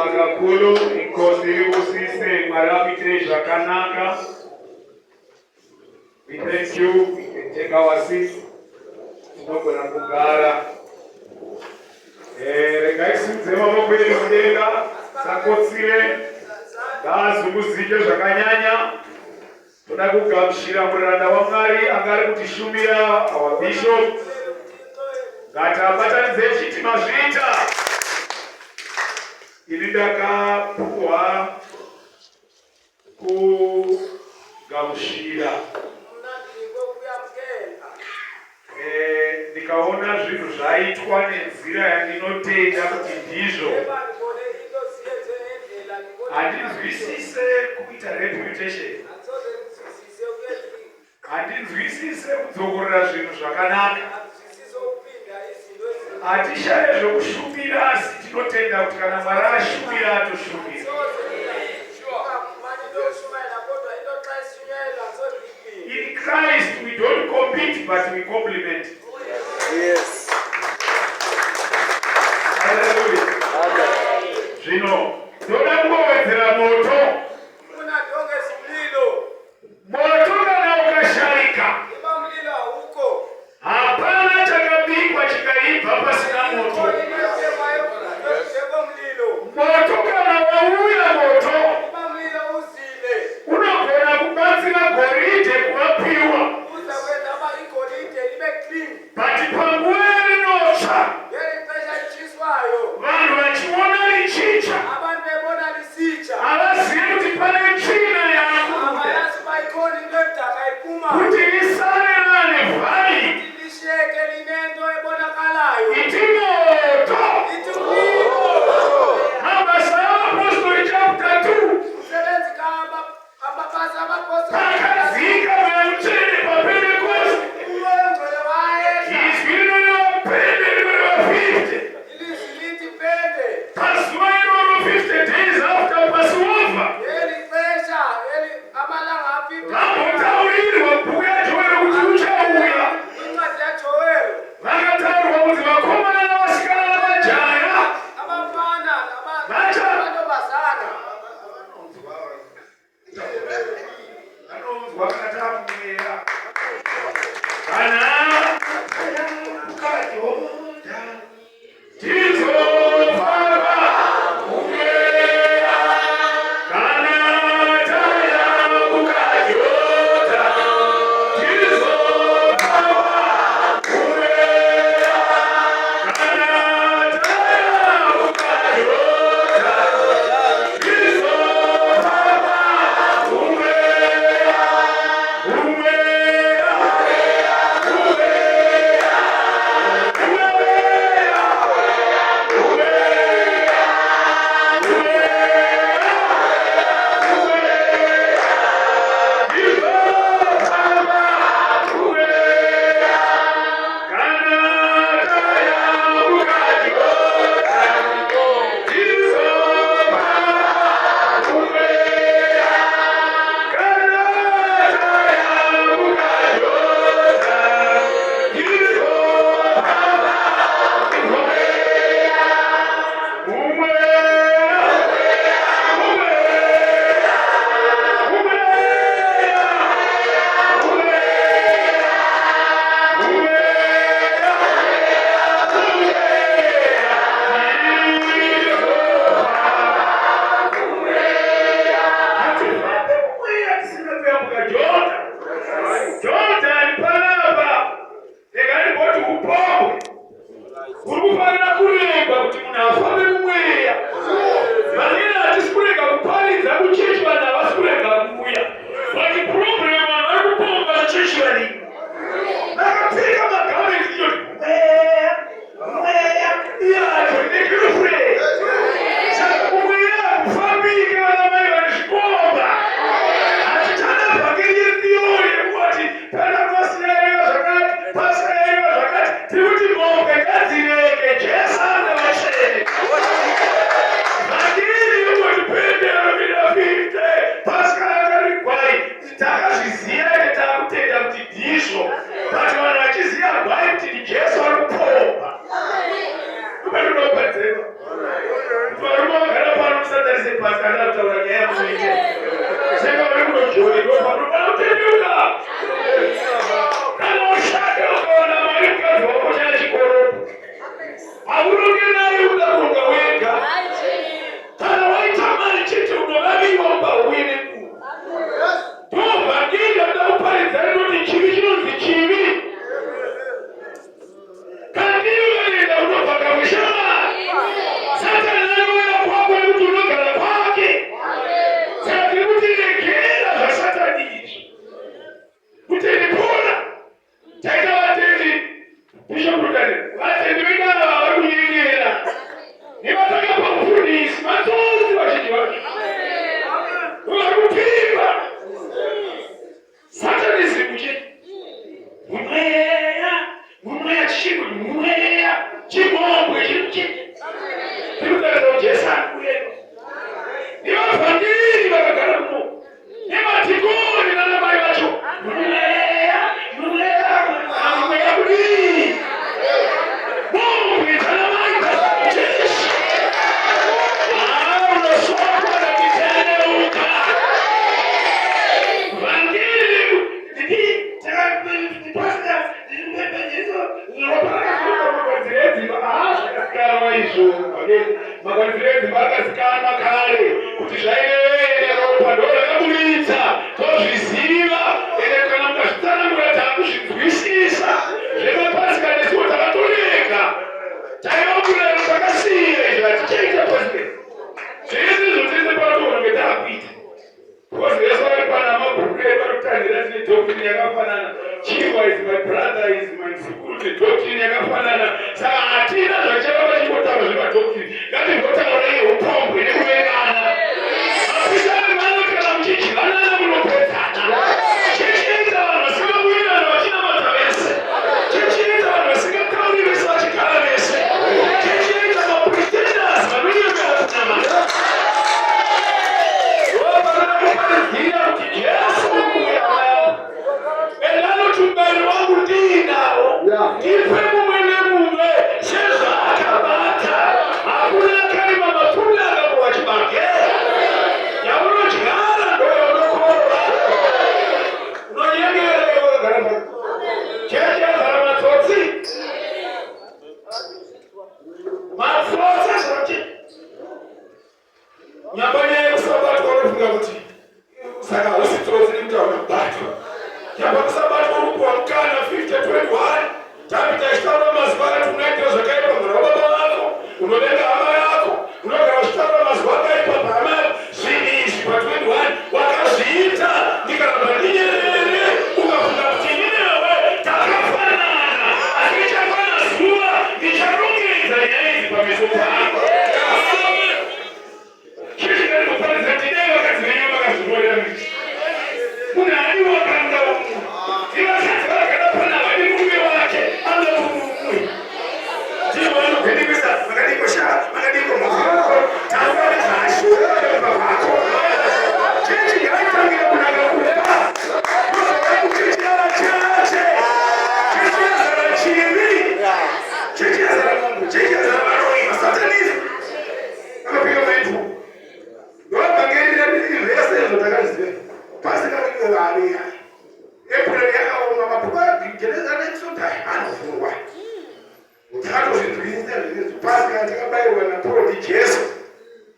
magakulu inkosi usise marabite jakanaka. We thank you. We can take our seats. Tunogona kugara. Regaisi mzema mokweni mudenga sakotsire ngazunguzike zvakanyanya. Toda kugamuchira muranda waMwari angari kutishumira our bishop. Ngatabatanidze chitima zviita. Ini ndakapuwa kugamuchira. Ndikaona zvinhu zvaitwa nenzira yandinotenda kuti ndizvo. Handinzwisise kuita reputation. Handinzwisise kudzokorera zvinhu zvakanaka. Hatishaye zvokushumira asi tinotenda kuti kana Mwari ashumira atoshumira. In Christ we don't compete but we complement. Yes. Hallelujah. Amen. Zvino toda kuvowedzera moto. Moto kana ukasharika, hapana chakabikwa chikaibva pasina moto. Moto kana wauya moto unogona kubatsira goridhe kuvapiwa. But panguva se pasana utauranya ya mwingi. Sema wewe unajua ndio mambo unatenuka. Kana ushaka unaona maisha yako kwa chikoro. Auruge naye unakunga wenga. Kana waitamani kitu unalabi wamba uwine ku. Toba ndio ndio pale zero ni chivishino zichivi. Magonjwa mpaka sikana kale kutishaile ropa dola kabulitsa tozviziva ere kana mukasitana murata kuzvinzwisisa zvema pasi kana siwo takatoleka taivabulero takasiya izvo hatichaita pasi zvese zvotese patoonge takuita kozi vese vari pana mabhuku eparutanira tine doctrine yakafanana chiwa is my brother is my security doctrine yakafanana saka hatina zvachava pachimbotaura zvemadoctrine ngatimbotaurai upombwe nekuvengana apisani vano kana muchichivanana munopedzana chichiita vanhu vasingabuirana vachinamata vese chichiita vanhu vasingatauri vese vachigara vese chichiita mapretenders vanonyengera kunamata vanokuparizira kuti jesu ukuya wavo endanoti mubairi wangu ndiinawo ndipe mumwe nemumwe sezvaakabata hakuna akarima matunda akapuwa chibagera yaunodyara ndoyaunokova unonyengera iwogara chechi yazara matsotsi mafotsa zvoti nyambanyaya kusabatwa unofunga kuti saka hausitrotsi nekuti haunabatwa nyamba kusabatwa urupuwa mukana 50-21 tapita ichitaura mazuva akati unoitira zvakaipa mwana wababa vako unovenga hama yako unogara uchitaura mazuva akaipa pahama yako zvinhu izvi pa21 wakazviita ndikaramba ndinyerere ukafunga kuti inewe takafanana asi ndichafana zuva ndicharongedza nyaya idzi pameso pako chichikaitoparidza tidei vakadzi venyu vakazvinorera miti munhu adi wakanga umwe ivasati vakada pana vadi murume wake anga mumwe ndivo vanogwenekesa makadikosha makadiko muziko taura nezvaashuva vako chechi ngaitangira kunaka kupa chechiara chache chechi yazara chivi chechi yazara mungu chechi yazara varoi masatanisi akapika maitu ndovabhangerira vese zvotakazivea pasikaaivaavia epureri yakaoma mabhuku ageneza nexodai anovhurwa takatozvinzwisisa zvinezvo pasika takabayirwa naporo ndijesu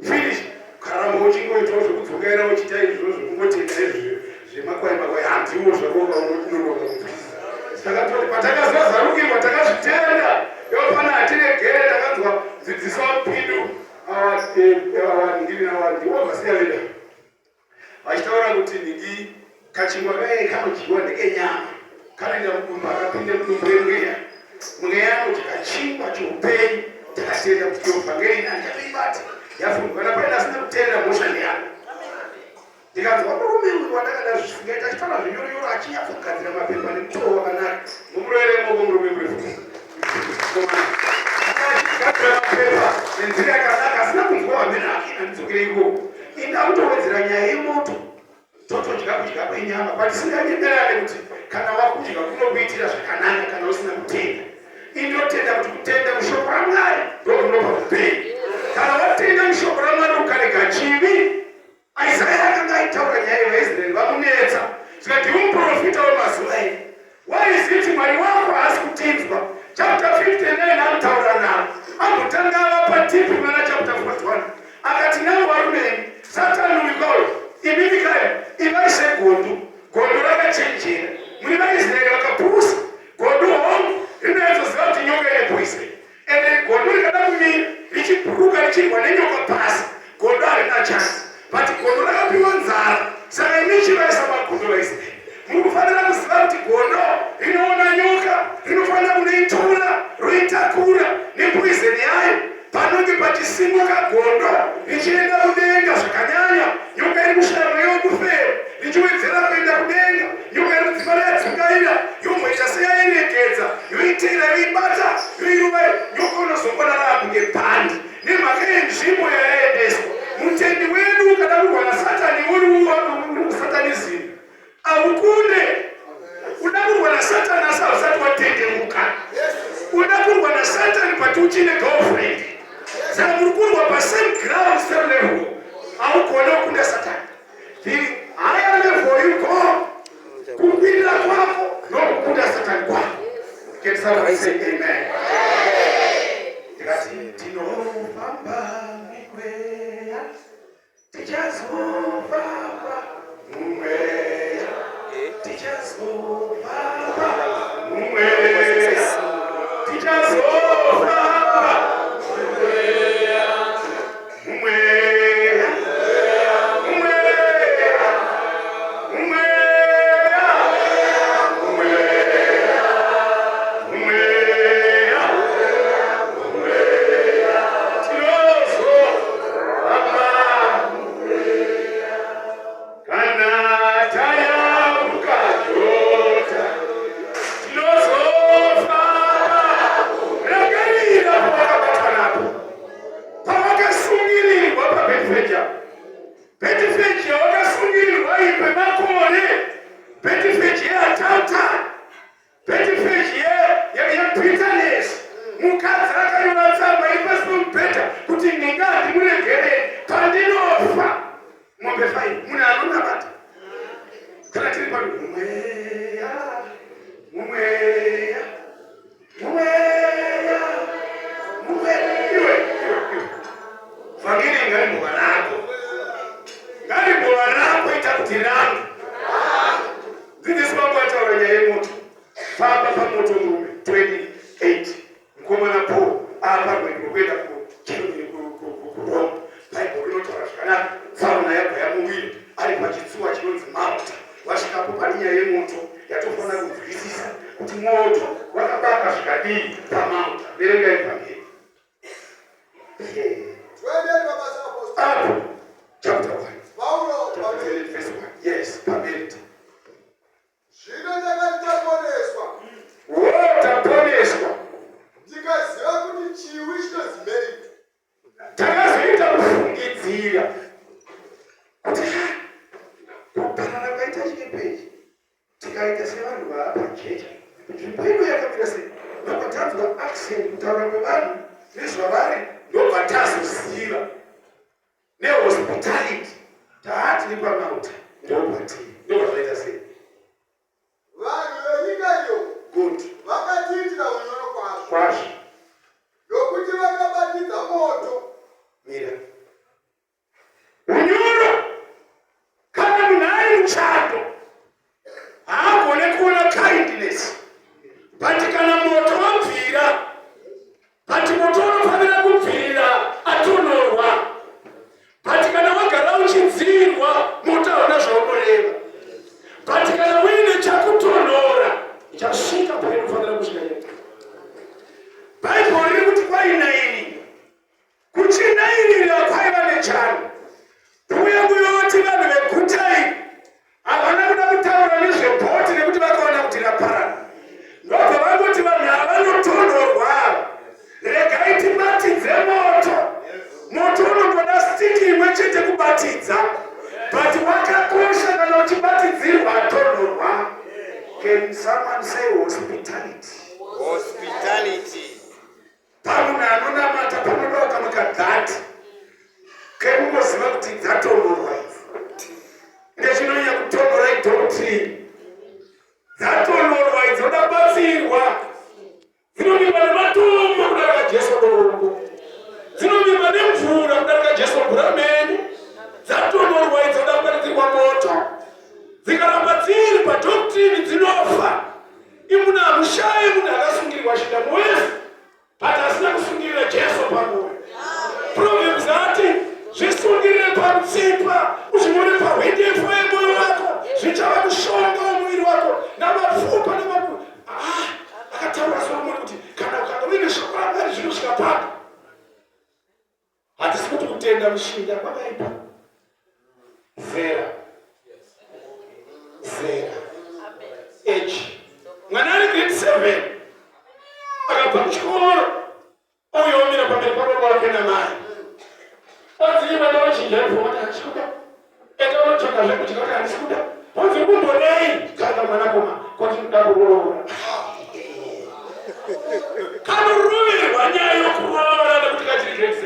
finish karamba uchingoitawo zvekudzokaira uchita izvozvo kungotenda izvi zvemakwai makwai handiwo zvakoka unotinoroka kunzwisisa saka toti patakazvazarukirwa takazvitenda ivo pana hatiregere takanzwa dzidziso pindu ndiwo vasiyaveda vachitaura kuti ndingi kachingwa kaye kanodyiwa ndekenyama kanoenda mudumbu akapinde mudumbu remweya mweya anoti kachingwa choupenyu takatenda kuti yovhangeri andikatoibata yafundukana paina asina kutenda mhosva ndeyako ndikanzwa murume uyu wandakada zvisingaita achitaura zvinyoronyoro achinyatsougadzira mapepa nemutoo wakanaka mumurweremo murume mwefu akachigadzira mapepa nenzira yakanaka asina kunzwa wamena akina ndidzokere ikoko indakutowedzera nyaya yemoto totodya kudya kwenyama patisinganyenderane kuti kana wakudya kunokuitira zvakanaka kana usina kutenda indotenda kuti kutenda mushoko ramwari ndokunopa upenyu kana watenda mushoko ramwari ukarega chivi tichazofamba mumweya, tichazofamba mumweya, tichazofamba mumweya, mumweya, mumweya, mumweya, mumweya, mumweya, mumweya, tinozofamba kana tayamuka jota, tinozofamba. Rangarira pavakabatanapo, pavakasungirirwa paBhetifeja. Bhetifeja vakasungirirwa ipe makore, Bhetifeja yeatauta, Bhetifeja yebitterness. Mukadzi akanyora tsamba ipasi pemubhedha kuti ndingati muregerere pandinofa. Mombe 5 munhu anonamata kana tiri pano mumweya, mumweya, mumweya, mumweya. Iwe vhangeri ngarimbova rako, ngarimbova rako ita kuti rangu. Dzidzisi wangu ataura nyaya yemoto. Famba pamoto murume 28 mukomana Paul aparwendo kuenda kuRoma. Bhaibheri rinotaura zvakanaka. Fauna yabva yamuviri ari pachitsuwa chinonzi Malta. Vasvikapo pane nyaya yemoto yatofanira kunzwisisa kuti moto wakabaka zvikadii paMalta. Verengai pamberi. Apo chapter 1. Verse 1. Yes, pamberi. Zvino takataponeswa. Taponeswa. Tikaziva kuti chiwi chinonzi merit. Takazoita kufungidzira kuti kupanana kwaita chikepechi tikaita sevanhu vaapajecha nzvimbo ino yakamira sei. Ndopatanzwa accent kutaura kwevanhu nezvavari, ndobva tazoziva nehospitality taatiri paMalta ndopatiri, ndobva zvaita sei. Vanhu venyika iyo Good vakatiitira unyoro kwazvo kwazvo. nokuti vakabatidza moto. Mira unyoro, kana munhu ari muchando haagone kuona kindness, but kana moto wabvira, but moto unofanira kubvirira atonhorwa, but kana wagara uchidzirwa moto hauna zvaunoreva, but kana uine chakutonhora ichasvika painofanira kusvika yega. Bhaibheri riri kuti kwainaini kuchinairira kwaiva nechando. Uye kuyoti vanhu veguta iri havana kuda kutaura nezvebhoti nekuti vakaona kuti raparana. Ndobva vangoti vanhu havanotonhorwa ava, regai tibatidze moto. Moto unongoda stiki imwe chete kubatidza, but wakakosha kana uchibatidzirwa atonhorwa. Can someone say hospitality? Hospitality. Pamunhu anonamata panoda ukamukagati kemungoziva kuti dzatonhorwa idzi. Ndechinonyanya kutonhora idhoktrini. Dzatonhorwa idzi dzoda kubatsirwa. Dzinovimba nematombo kudarika Jesu dombo. Dzinovimba nemvura kudarika Jesu gurameni. Dzatonhorwa idzi dzoda kuparidzirwa moto. Dzikaramba dziri padhoktrini dzinofa. Imunhu hamushayi munhu akasungirirwa shinda muwese, but asina kusungirira Jesu pamwoyo. Proverbs ati zvisungirire pamutsipa, uzvinyore pahwendefu yemwoyo wako, zvichava mushonga womuviri wako namapfupa nemapu. Akataura Soromoni kuti kana ukanga uine shoko raMwari zvinosvika papo. Hatisi kuti kutenda mushinda kwakaipa. Zera. Age. Mwana ari grade 7 akabva kuchikoro oyomira pamberi pababa wake namai. Anzi vana vazhinji aripona achikuda enda unotsvaka zvekudya kuti handisi kuda. Anzi kumbodei kana mwanakomana kuti ndoda kuroora. Kanoruvirwa nyaya yokuroora nekuti kachiri grade 7.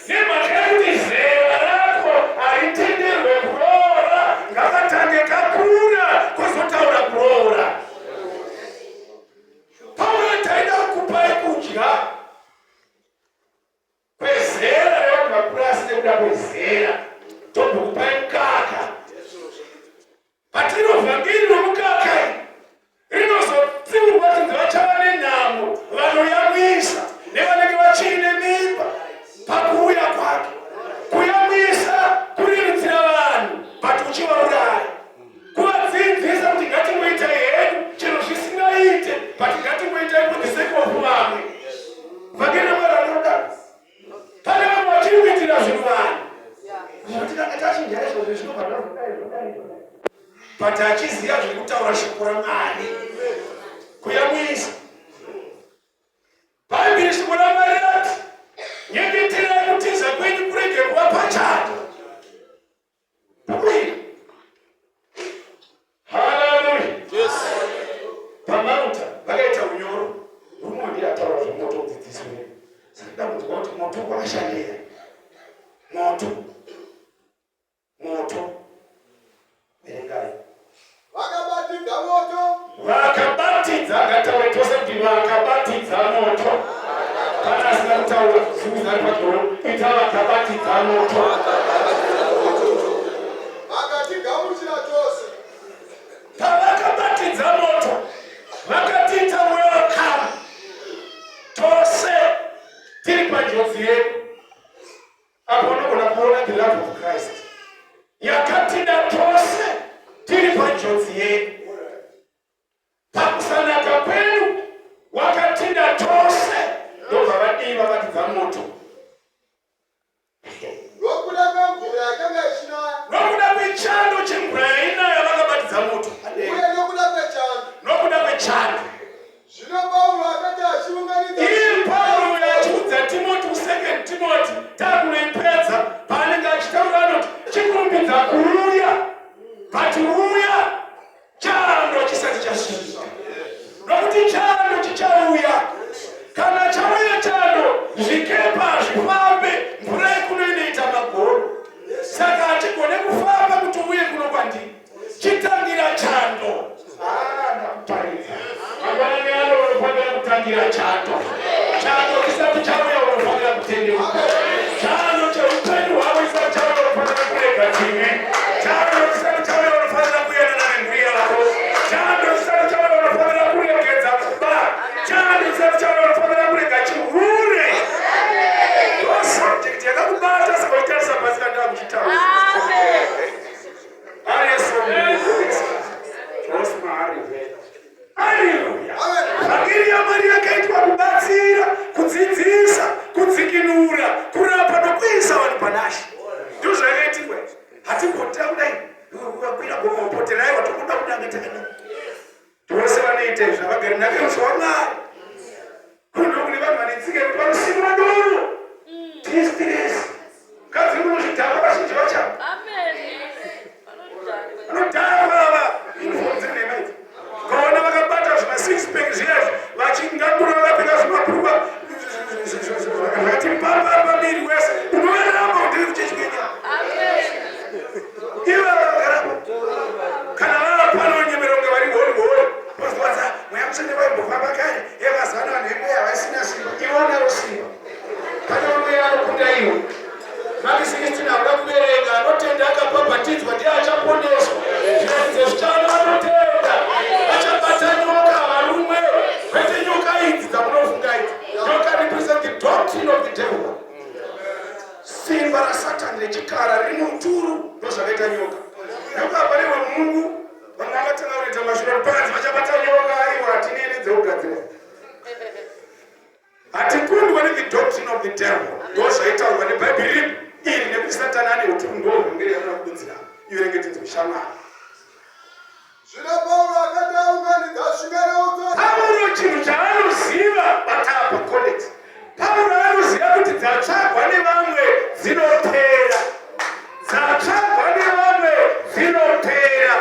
Nemhaka yekuti zera rako haritenderwe kuroora, ngavatange kakura kwozotaura kuroora. Pauro taida kukupai kudya kwezera revanhu vakuru asi nekuda kwezera. tobukupai mukaka. Patinobva ngiri nomukaka rinozotsiurwa kunzi vachava nenyamo vanoyamwisa nevanenge vachiine mimba pakuuya kwake. Kuyamwisa kuriritira vanhu but uchivauraya, kuvadzidzisa kuti ngatimboitai hedu chero zvisingaite but ngatimboitai for the sake of vamwe. Vhangeri Mwari anoda pane vamwe vachiri kuitira zvinhu vanhu zvotikanga tachinja izvozvo zvinobva but achiziva zviri kutaura shoko raMwari. Kuyamwisa Bhaibheri shoko raMwari rati nyengeterai kutiza kwenyu kurege kuva pachando. Haleluya. Pamauta vakaita unyoro rumwe ndiyataura zvemoto kudzidzisi wedu. Saka ndamudza kuti moto wakashandira. Moto verengai vakabatidza moto, vakabatidza ngataure tose kuti vakabatidza moto. Kana asina kutaura zviuzari pachoro ita vakabatidza moto. vakatigamuchira tose. Pavakabatidza moto vakatiita welcome tose tiri panjodzi yedu. Apo unogona kuona the love of Christ yakatida tose tiri panjodzi yedu. Pakusanaka kwenu wakatida tose ndobva vadii vakatidza moto. Nokuda kwemvura yakanga ichinaya, Nokuda kwechando chemvura yainaya vakabatidza moto. uye nokuda kwechando. Nokuda kwechando. Zvino Paulo akati achiunganidza, Iye Paulo yachiudza Timoti ku2 Timoti takunoipedza paanenge achitaura anoti chikurumbidza kuuya but uya chando chisati chasvika. Nokuti chando chichauya. Kana chauya chando zvikepa zvifambe mvura ikunoinoita magoro. Saka hachigone kufamba kuti uye kuno kwandiri. Chitangira chando. Ndakuparidza. Mangwanani ano unofanira kutangira chando. Chando chisati chauya unofanira kutendeuka. Chando cheupenyu hwavo chisati chauya unofanira kurega chimwe. Chando chisati chauya unofanira kuendana nemhuri yako. Chando chisati chauya unofanira kuregedza kuba. Chando chisati chauya unofanira kurega chihure. Ndosubject yakakubata saka uchitarisa pasi kandava kuchitaura. Haleluya. Vhangeri yaMwari yakaitwa kubatsira, kudzidzisa, kudzikinura, kurapa nokuisa vanhu panashi. Ndizvo zvakaitirwa. Hatingotira kudai vakwira gomopoterai watokuda kudangatakana. Tose vanoita izvi vagari ndakauzwa Mwari. Kundokune vanhu vanetsika parusimura doro. Testiresi. Kadzi unozvidhaka vazhinji vachavo. Vanodhara vava. Uniform dzinema idzi. Kaona vakabata zvima6-pack zviyazvi vachingatura vakapfeka zvimabhurukwa zvakati pamba miri wese. Unovaramba kuti kuchechikwenya. Ivo vagarapo. Kana vava pano nyemero kunge vari hori. Pozwadza mweya mutsvene vaimbofamba kare. Evazana vanhu vemweya vaisina simba. Ivo naro simba. Kana mweya anokunda ivo. Maki 16 akuda kuverenga anotenda akapabhatidzwa ndiye achaponeswa. Zvinonzi zvichano anotenda. Achabata nyoka varume. Kwete nyoka idzi dzamunofunga idzi. Nyoka represent the doctrine of the devil. Simba raSatani rechikara riri muturu ndozvakaita nyoka. Nyoka panewe Mungu vamwe vakatanga kuita mashoko panzi vachabata nyoka ivo hatinene dzeugadzira. Hatikundwa ne the doctrine of the devil. Ndozvaitaurwa neBhaibheri iri nekuti Satani ane uturu ndovhangeri yanoda kudunzira. Iverengetinzi kushamwari. zvino Paulo akati aunganidza svika neutoro, Paulo chinhu chaanoziva patapa codex. Paulo anoziva kuti dzatsvagwa nevamwe dzinopera. Dzatsvagwa nevamwe dzinopera.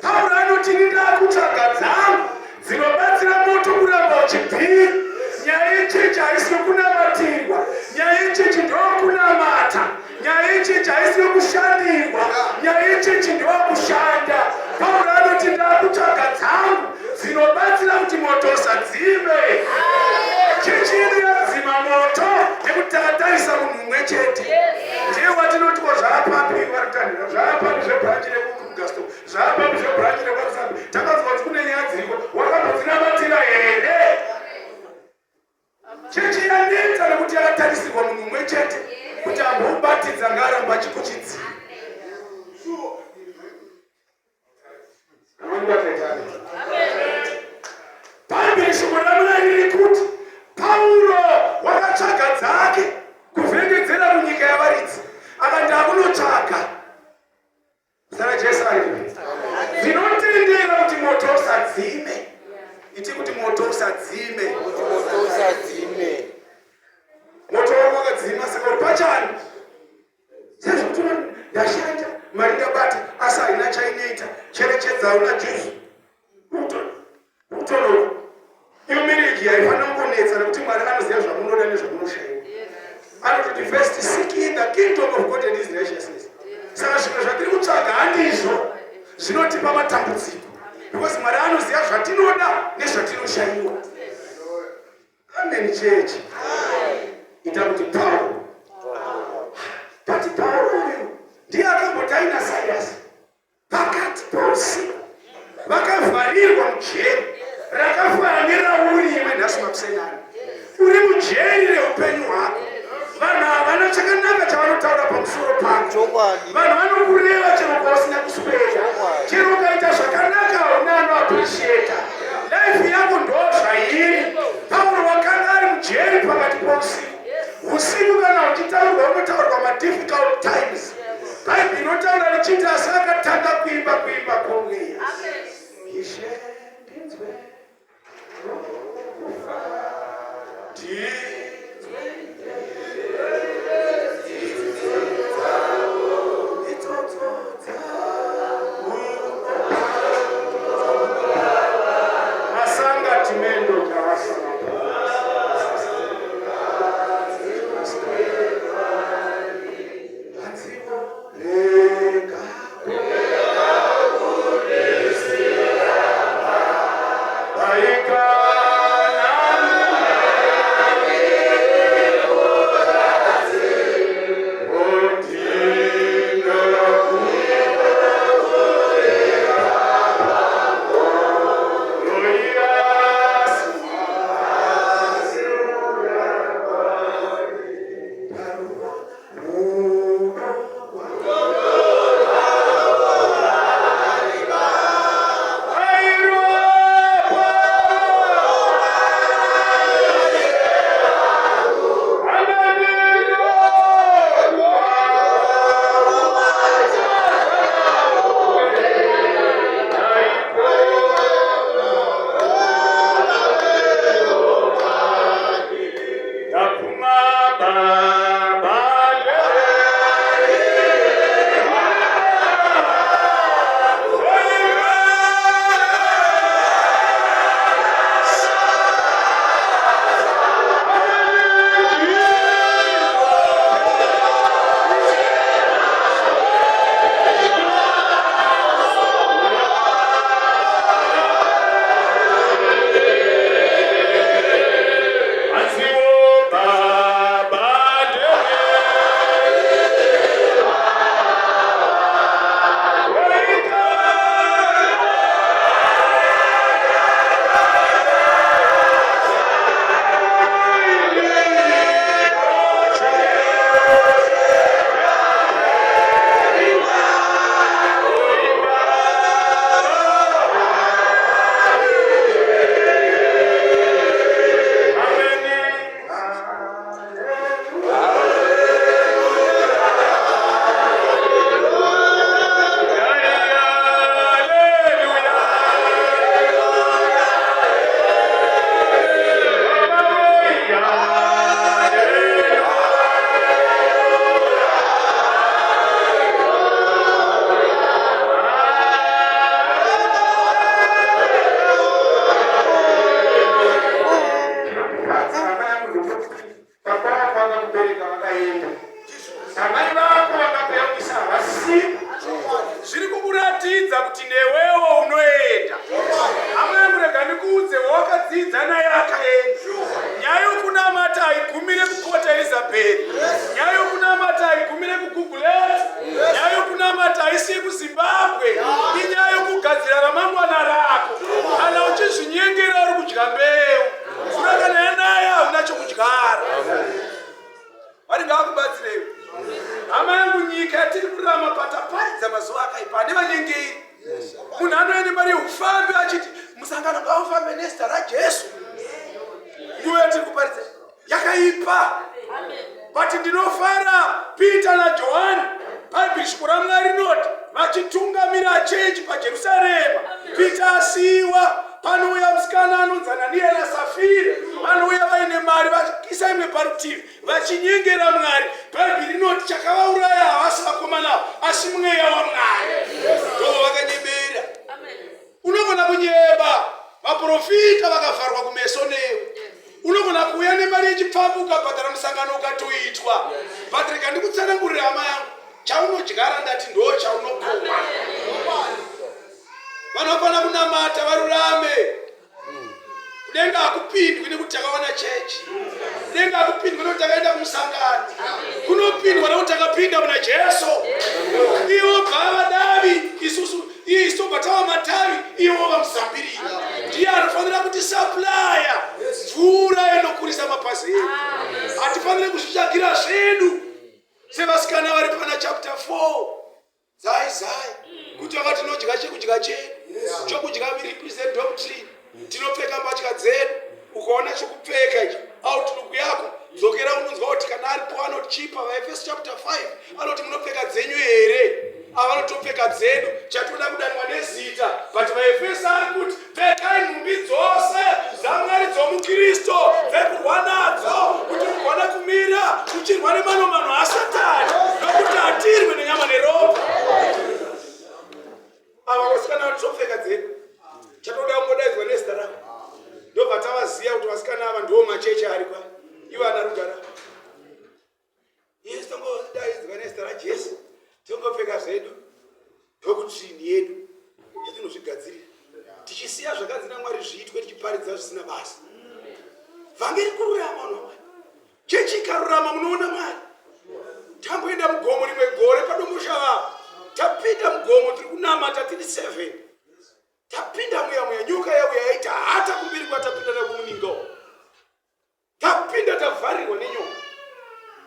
Paulo anoti ndakutsvaga dzangu dzinobatsira moto kuramba uchibvira. Nyaya ichechi haisina kunamatirwa. Nyaya ichechi ndokunamata. Nyaya ichechi haisina kushandirwa. Nyaya ichechi ndokushanda. Paulo anoti ndakutsvaga dzangu dzinobatsira kuti moto usadzime. Chechi yedu yadzima moto nekuti takatarisa munhu mumwe chete. Ndiye watinoti zvaapapi vari zvakanira zvapa zvebranje rekugasto zvapa zvebranje rekusambi takazwa kuti kune nyaya dziriko wakambozvinamatira here chechi yaneta nekuti yakatarisirwa munhu mumwe chete kuti ambobatidza ngaramba achikuchidzira pamberi shoko ramuna riri kuti Paulo wakatsvaga dzake kuvhengedzera munyika yavaridzi akati akunotsvaga saka Jesu ari zvinotendera kuti moto usadzime iti kuti moto usadzime moto wako wakadzima saka uri pachani sezvokuti ndashanja mari ndabata asi haina chainoita cherechedza una Jesu utonoko iyo mirigi haifana kungonetsa nekuti Mwari anoziva zvamunoda nezvamunoshaiwa anototi first seek ye the kingdom of God and his righteousness saka zvimwe zvatiri kutsvaga handizvo zvinotipa matambudziko because Mwari anoziva zvatinoda nezvatinoshaiwa amen chechi ita kuti Paulo but Paulo uyu ndiye akambotaina Sirasi pakati pousiku vakavharirwa mujeri rakafanira uri iwe nhasi makusenani uri mujeri reupenyu hwako vanhu havana chakanaka chavanotaura pamusoro pako vanhu vanokureva chero kwausina kuswera chero ukaita zvakanaka hauna anoappreciata life yako ndo zvairi Paulo wakanga ari mujeri pakati pousiku usiku kana uchitaurwa unotaurwa madifficult times bhaibheri inotaura richiti asi akatanga kuimba kwomweya ishendinzwe masanga timendo kawasana Lenga pataparidza mazuva akaipa ane vanyengeri. Munhu anoende mari ufambe achiti musangano ngaufambe nezita raJesu. Nguva yatiri kuparidza yakaipa. But ndinofara Peter naJohani pabhishop raMwari rinoti vachitungamira chechi paJerusarema. Peter asiiwa, panouya musikana anonzi Anania naSafira, vanouya vaine mari vachiisa imwe parutivi vachinyengera Mwari. Bhaibheri rinoti chakavauraya havasi vakomana avo asi mweya waMwari. Ndoo vakanyemera. Unogona kunyeba, vaprofita vakavharwa kumeso newe. Unogona kuuya nemari yechipfambu ukabhadhara musangano ukatoitwa. Patrick, ndikutsanangurira hama yangu, chaunodyara ndati ndo chaunokohwa. Vanofana kunamata varurame. Kudenga hakupindwi nekuti takaona chechi. Kudenga hakupindwi nekuti takaenda kumusangano. Kunopindwa nekuti takapinda muna Jesu. Ivo bhava davi, isu batawa matavi, ivo vamuzambirira. Ndiye anofanira kuti supplier. Mvura inokurisa mapazi edu. Hatifanire kuzvitsvagira zvedu. Sevasikana vari pana chapter 4. Zai kuti vakati tinodya chekudya chedu. Chokudya we represent doctrine. Tinopfeka mbatya dzedu. Ukaona chokupfeka ichi outlook yako dzokera unonzwa kuti kana aripo anochipa. Efeso chapter 5 anoti munopfeka dzenyu here. Avanotopfeka dzedu. Chatoda kudanwa nezita. But vaEfeso ari kuti pfekai nhumbi dzose dzaMwari dzomuKristu dzekurwa nadzo kuti mugone kumira muchirwa nemanomano aSatani nokuti hatirwi nenyama neropa. Ava vasikana vanotopfeka dzedu. Chatoda kungodaidzwa nezita ravo. Ndobva tavaziva kuti vasikana ava ndiwo machechi ari kwa ivo ana rugara. Yesu tongodaidzwa nezita raJesu. Tongopfeka zvedu dokutrini yedu yatinozvigadzirira tichisiya zvakanzi naMwari zviitwe tichiparidza zvisina basa. Vhangeri kururama nomwari. Chechi ikarurama munoona Mwari. Tamboenda mugomo rimwe gore padomosha vavo. Tapinda mugomo tiri kunamata tiri 7. Tapinda muya nyoka yauya yaita hata kumbiri kwatapinda nakumuningo. Tapinda tavharirwa nenyoka.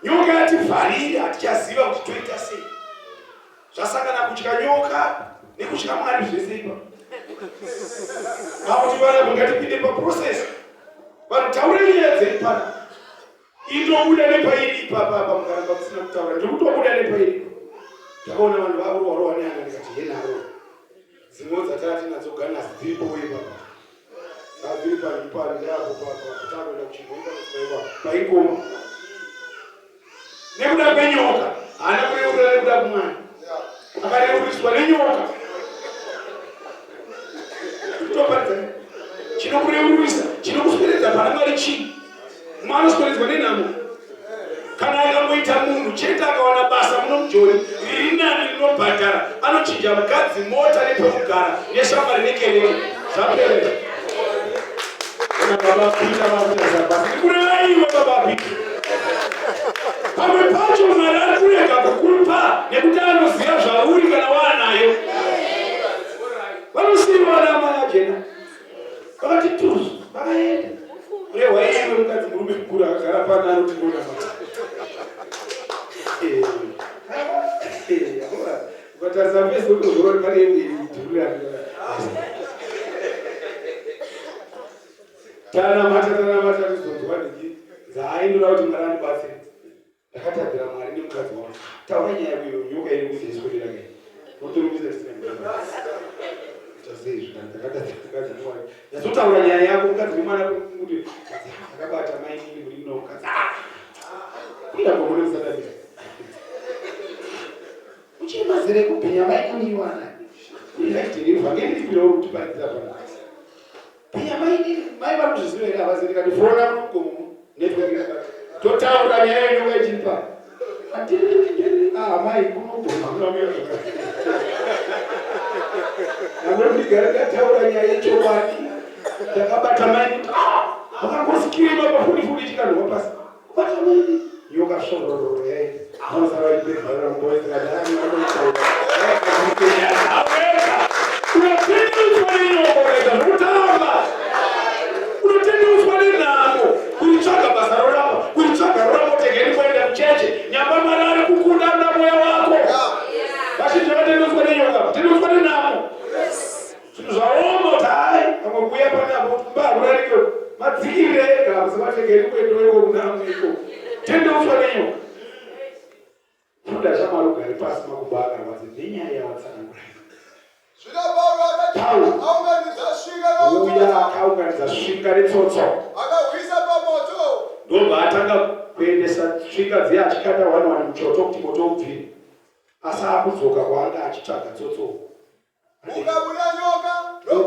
Nyoka yativharira hatichaziva kuti toita sei. Zvasangana kutya nyoka nekutya Mwari zvese ipa. Hapo tivana ngatipinde paprocess. Vantaure nyaya dzeipana. Inobuda nepairi ipapa pamugara pasina kutaura. Ndikutobuda nepairi. Takaona vanhu varohwa neanga ndikati yenaro. Dzimodzi dzatati nadzo gana dziripo ipapa. Dziri pari ndapo papa takwenda kuchibhuka kutsaiwa. Paikoma. Nekuda kwenyoka. Hana kureurira nekuda kuMwari. Akareuriswa nenyoka. Kutoparidza. Chinokureurisa, chinokuswededza pana Mwari chii? Mwari anoswededzwa nenhamo. Kana akangoita munhu chete akawana basa munomujoni riri nani rinobhadhara, anochinja mukadzi, mota nepekugara neshamwari nekereke. Zvapera. Kana baba Peter vakuita basa. Ndikurevaiwe baba Peter. Pamwe pacho Mwari ari kurega kukupa nekuti anoziva zvauri kana wanayo. Vanosiyiwa vana majena. Vakati tuzu, vakaenda. Kurehwa iwe mukadzi murume mukuru akagara pana anoti ndona mata. Ukatarisa mese unozorora pane idhurira. Tanamata tizonzwa ndiki. Zaaindura kuti Mwari andibatsire. Ndakatadzira Mwari nemukadzi wangu. Taura nyaya iyo nyoka iri kuziswedera ngai. Unotorumidza tisina. Tazei ndakatadzira mukadzi Mwari. Yazotaura nyaya yako mukadzi wemwana kuti akabata maini muri muno mukadzi. Kuda kumune msadabira. Uchimazire kupenya maini wana. Ndakatiri vhangeri ndiro kuti paridza pana. Penya maini mai vanozviziva here havaziri kati fona mugomo network yakati. Totaura nyaya yenyoka ichipa. Mai kunogoma kunomira zvakati. Namundigara ndataura nyaya yechokwadi. Ndakabata maini. Vakangosikirima pafudi chikanhwa pasi. Kubata maini. Nyoka shororo yayi. Anosara ibhedhara mboyera ndani vanoitaura. Unotendedzwa nenyoka ukaita zvokutamba. Unotendedzwa nenhamo. Kuitsvaga basa rorapa. Kuitsvaga rorapa utegeni kuenda kucheche. Nyamba Mwari ari kukunda muna mweya wako. akauya akaunganidza svinga netsotso akahwisa pamoto ndobva atanga kuendesa svinga dziye achikanda wani muchoto kuti moto ubvire asi akudzoka kwaanga achitsvaga tsotso ukabuda nyoka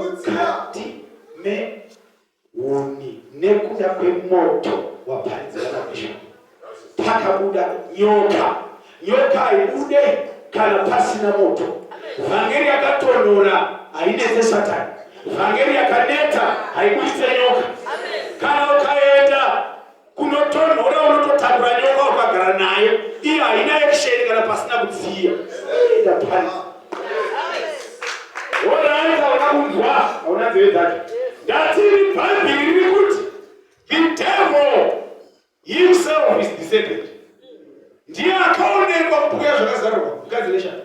mukati mehuni nekuda kwemoto waparidzira nabishop pakabuda nyoka. Nyoka haibude kana pasina moto. Vhangeri yakatonhora hainetse Satani. Vhangeri yakaneta haibudise nyoka. Kana ukaenda kunotonhora unototakura nyoka ukagara nayo, iyo haina action kana pasina kudziya. Enda pani. Woraita wakakunzwa hauna nzeve dzake. Ndatiri Bhaibheri riri kuti the devil himself is the serpent. Ndiye akaonekwa kubhuya zvakazarurwa kugadzirishana.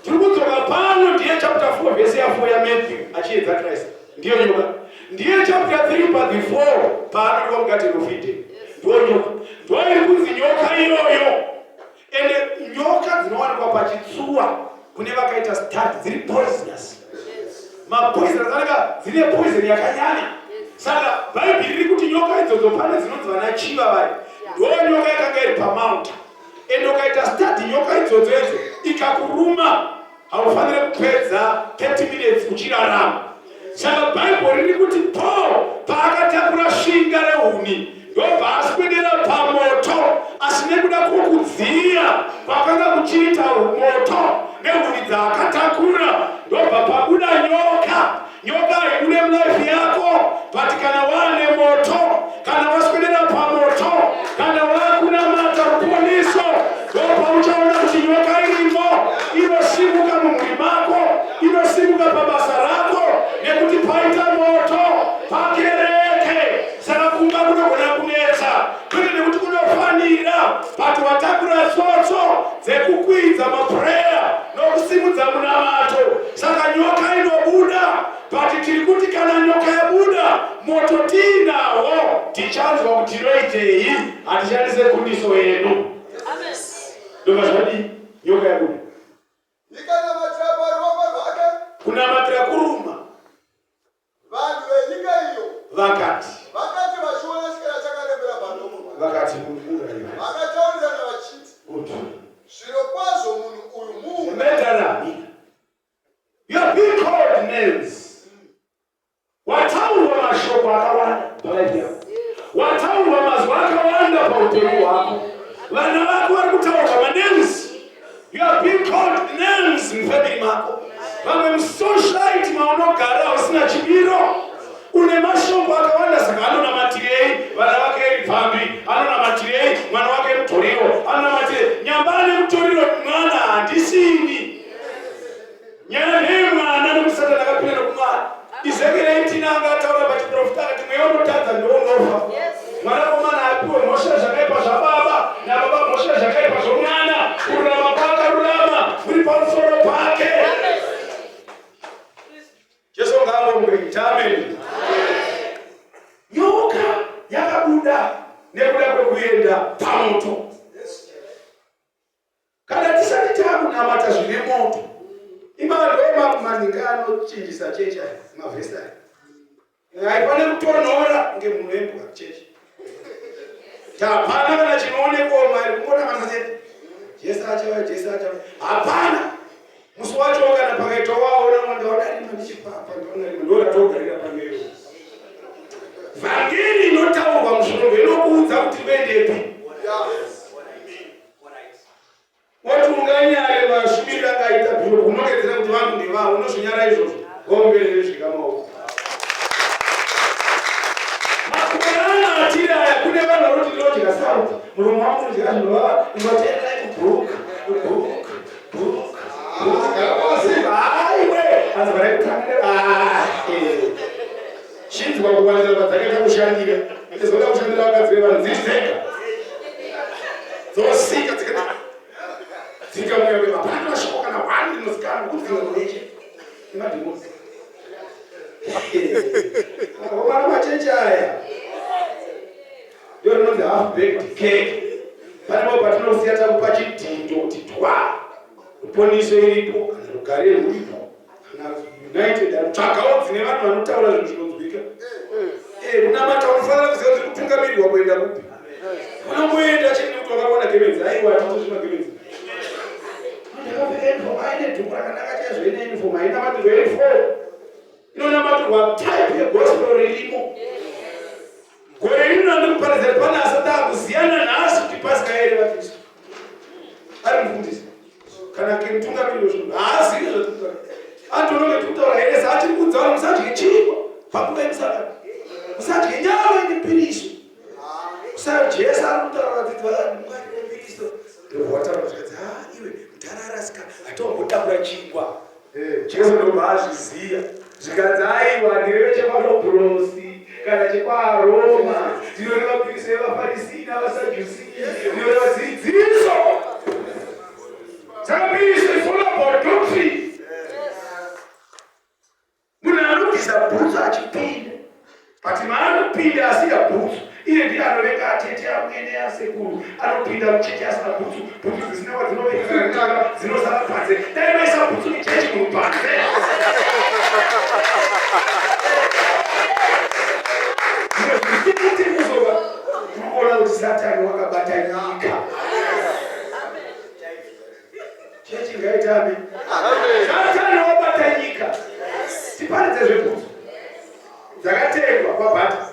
Tiri kudzoka pano ndiye chapter 4 verse ya 4 ya Matthew achiedza Christ. Ndiyo nyoka. Ndiye chapter 3 pa the 4 pano ndipo mukati Eden. Ndiyo nyoka. Ndiyo iri kunzi nyoka iyoyo. Ende nyoka dzinowanikwa pachitsuwa kune vakaita study dziri poisonous. Mapoison akanaka dzine poison yakanyanya. Saka Bhaibheri riri kuti nyoka idzodzo pane dzinonzi vana chiva vari. Ndiyo nyoka yakanga iri pamount. Ende ukaita study nyoka idzodzo edzo ikakuruma haufanire kupedza 30 minutes uchirarama. Saka Bhaibheri riri kuti Paul paakatakura svinga rehuni ndobva aswedera pamoto, asi nekuda kwokudziya kwakanga kuchiita moto nehuni dzaakatakura ndobva pabuda nyoka. Nyoka haibude mulife yako, but kana wane moto, kana waswedera pamoto, kana wakunamata ruponiso, ndobva uchaona kuti nyoka irimo inosimuka mumwiri mako, inosimuka pabasa rako, nekuti paita moto pakereke. Saka kumba kunogona kunetsa, kwete nekuti kunofanira, but watakura tsotso dzekukwidza mapureya nokusimudza munamato. Saka nyoka inobuda, but tiri kuti kana nyoka yabuda moto tiinawo, tichanzwa kuti tinoitei, hatichandise kundiso yedu. Amen. Ndobva zvadi nyoka yabuda. ikanamatira paruoko rwake, kunamatira kuruma. vanhu venyika iyo vakati vachiona chikara chakarembera padomo rwake, vakati munhu uyu vakataurirana vachiti, kuti zviro kwazvo munhu uyu munhu. Medarami. You are being called names. Wataurwa mashoko akawanda palife yako. Wataurwa mazwi akawanda paupenyu hwako. Vana vako vari kutaurwa names. You are being called names mufamily mako. Vamwe musocialite maunogara usina chimiro. Une mashoko akawanda, saka anonamatirei vana vake iri pambi, anonamatirei mwana wake mutoriro, anonamatirei nyambane mutoriro mwana handisini. Nyane mwana nomusatana akapinda nokumwana. Ezekiel 18 anga ataura pachiprofita akati mweya unotadza ndounofa. Mwanakomana apiwe mhosva zvakaipa zvababa nababa mhosva zvakaipa zvomwana. Kururama kwake akarurama muri pamusoro pake. Jesu ngavongwe. Amen. Nyoka yakabuda nekuda kwekuenda pamoto. Kana tisati takunamata zvine moto, imadoma maningano chinjisa checha mavhesta. Haifane kutonhora ngemunhu wembwa checha. Hapana kana chinoonekwa mari kumona manzete. Jesu achawa. Hapana. Musi wacho kana pakaita waona mwandaona ari ndichipapa ndona togarira pamberi. Vhangeri inotaurwa musoro inokuudza kuti vendepi. Watu unganyare vashumiri akaita bhiro kunongedzera kuti vanhu ndivavo unozvinyara izvozvo ngomberere zvikamauka. Makorana atiri aya kune vanhu vanoti ndinodya sauti muromo wangu unodya zvinovava inoteerai kubhuruka. Aiwe azabarai kutangira chinzwa kuwanira vadzakaita kushandira ndizoda kushandira vakadzi vevanhu dzidzeka dzosika dzikamweya hapana mashoko kana wani rinozikana kudzinga muneche nemadhimosi vana machechi aya ndo rinonzi half baked cake. Panepo patinosiya takupa chidhindo kuti twa ruponiso iripo kana rugare ruripo kana united tsvakawo dzine vanhu vanotaura zvinhu zvinonzwika. kunamata unofanira kuziva kuti kutungamirwa kuenda kupi. Unomboenda chini kuti wakaona gemenzi aiwa atozvima gemenzi. Ndakapfeka uniform aine dhuku rakanaka chaizvo ine uniform haina maturwa uniform. Inonamaturwa type yegospel ririmo. Gore rino ndikuparidza kuti pane asati akuziyana nhasi kuti Pasika here vaKristu. Ari mufundisi. Kana mutungamiriri wezvinhu haazivi zvatinotaura. Antononge tikutaura here saachiri kunzwa kuti musadye chingwa panguva yemusangano. Musadye nyama ine mbiriso. Jesu anotaura vadzidzi vaMwari nePristo. Ndovataura zvikadzi iwe mutararasika atombotambura chingwa. Jesu ndobva azviziva. Zvikadzi aiwa ndireve chekwaRobhurosi kana chekwaRoma. Ndinoreva Kristu yevaFarisi navaSadhusi. Ndinoreva dzidziso. Saka Kristu is all about doctrine. Munhu anobvisa bhutsu achipinda. But maanopinda asina bhutsu. Iye ndiye anoveka atete amwene asekuru. Anopinda muchechi asina bhutsu. Bhutsu dzisina kwadzinoveka kana dzinosara panze. Dai maisa bhutsu muchechi munhu panze. Unoona kuti Satani wakabata nyika. Chechi ngaitame. Satani wabata nyika. Tiparidze zvebhutsu dzakatengwa kwabhata.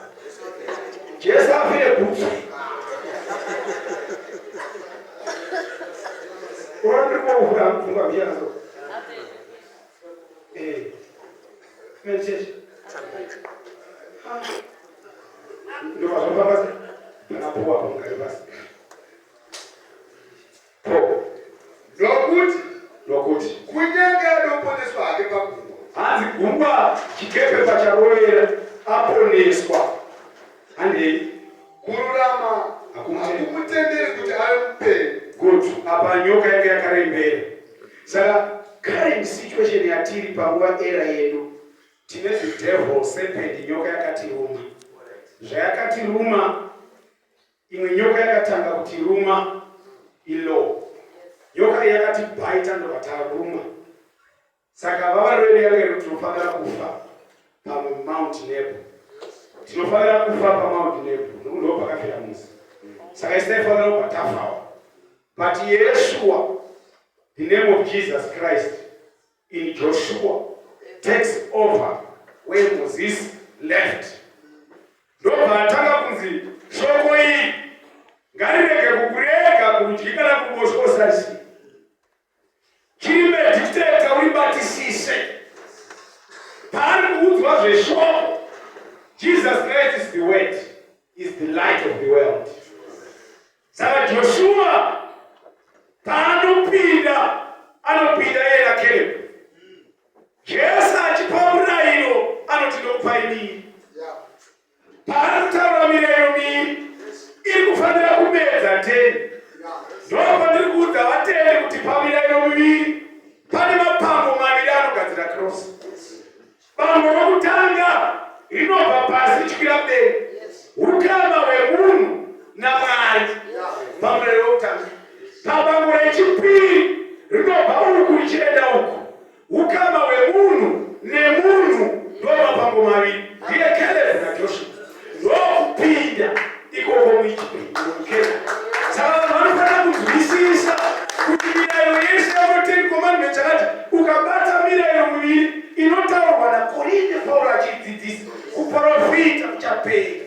Jesu afire bhutsu. Urandikouvura mupfungwa mbianazo. Mechechi. Ndovazvofambasa. Ndakapuwa pamugare basi. Nokuti kunyange anoponeswa hake pagungwa. Hanzi gungwa chikepe pacharovera aponeswa. Handei Kururama hakumutenderi kuti ave mupenyu. Good. Apa nyoka yake yakarembera. Saka current situation yatiri panguva era yedu. Tine the devil serpent nyoka yakatiruma. Zvayakatiruma imwe nyoka yakatanga kutiruma ilo. Nyoka yakatibhaita ndokataruma. Saka vavarwere yake tinofanira kufa paMount Nebo. Tinofanira kufa paMount Nebo. Ndo pakafira Musa. Saka isaifanira kubva tafawa. But Yeshua, the name of Jesus Christ, in Joshua, takes over where Moses left. Ndobva atanga kunzi shoko iyi ngarirege kukurega kudyika nakuboshwa usasi. Chiri medictate uibatisise. Pari kuudzwa zveshoko. Jesus Christ is the word, is the light of the world. Saka Joshua paanopinda anopinda yeye na Caleb. Jesu achipa murayiro anoti ndokupai miri. Paanokutaura mirayiro miri iri kufanira kumedza teni. Ndopandiri kuudza vatende kuti pamirayiro miviri pane mapambo maviri anogadzira krosi. Pambo rokutanga rinobva pasi chikwira kudenga. Ukama hwemunhu naMwari. Pamurayiro wokutanga. Pambo rechipiri rinobva uku richienda uku. Ukama hwemunhu nemunhu ndomapambo maviri. Ndiye Caleb naJoshua. Ndokupinda ikoko muchipiri. Saka vanofanira kunzwisisa kuti mirayiro yese yaMutengi Commandment yakati ukabata mirayiro miviri inotaurwa naKorinde Pauro achidzidzisa kuprofita kuchapera.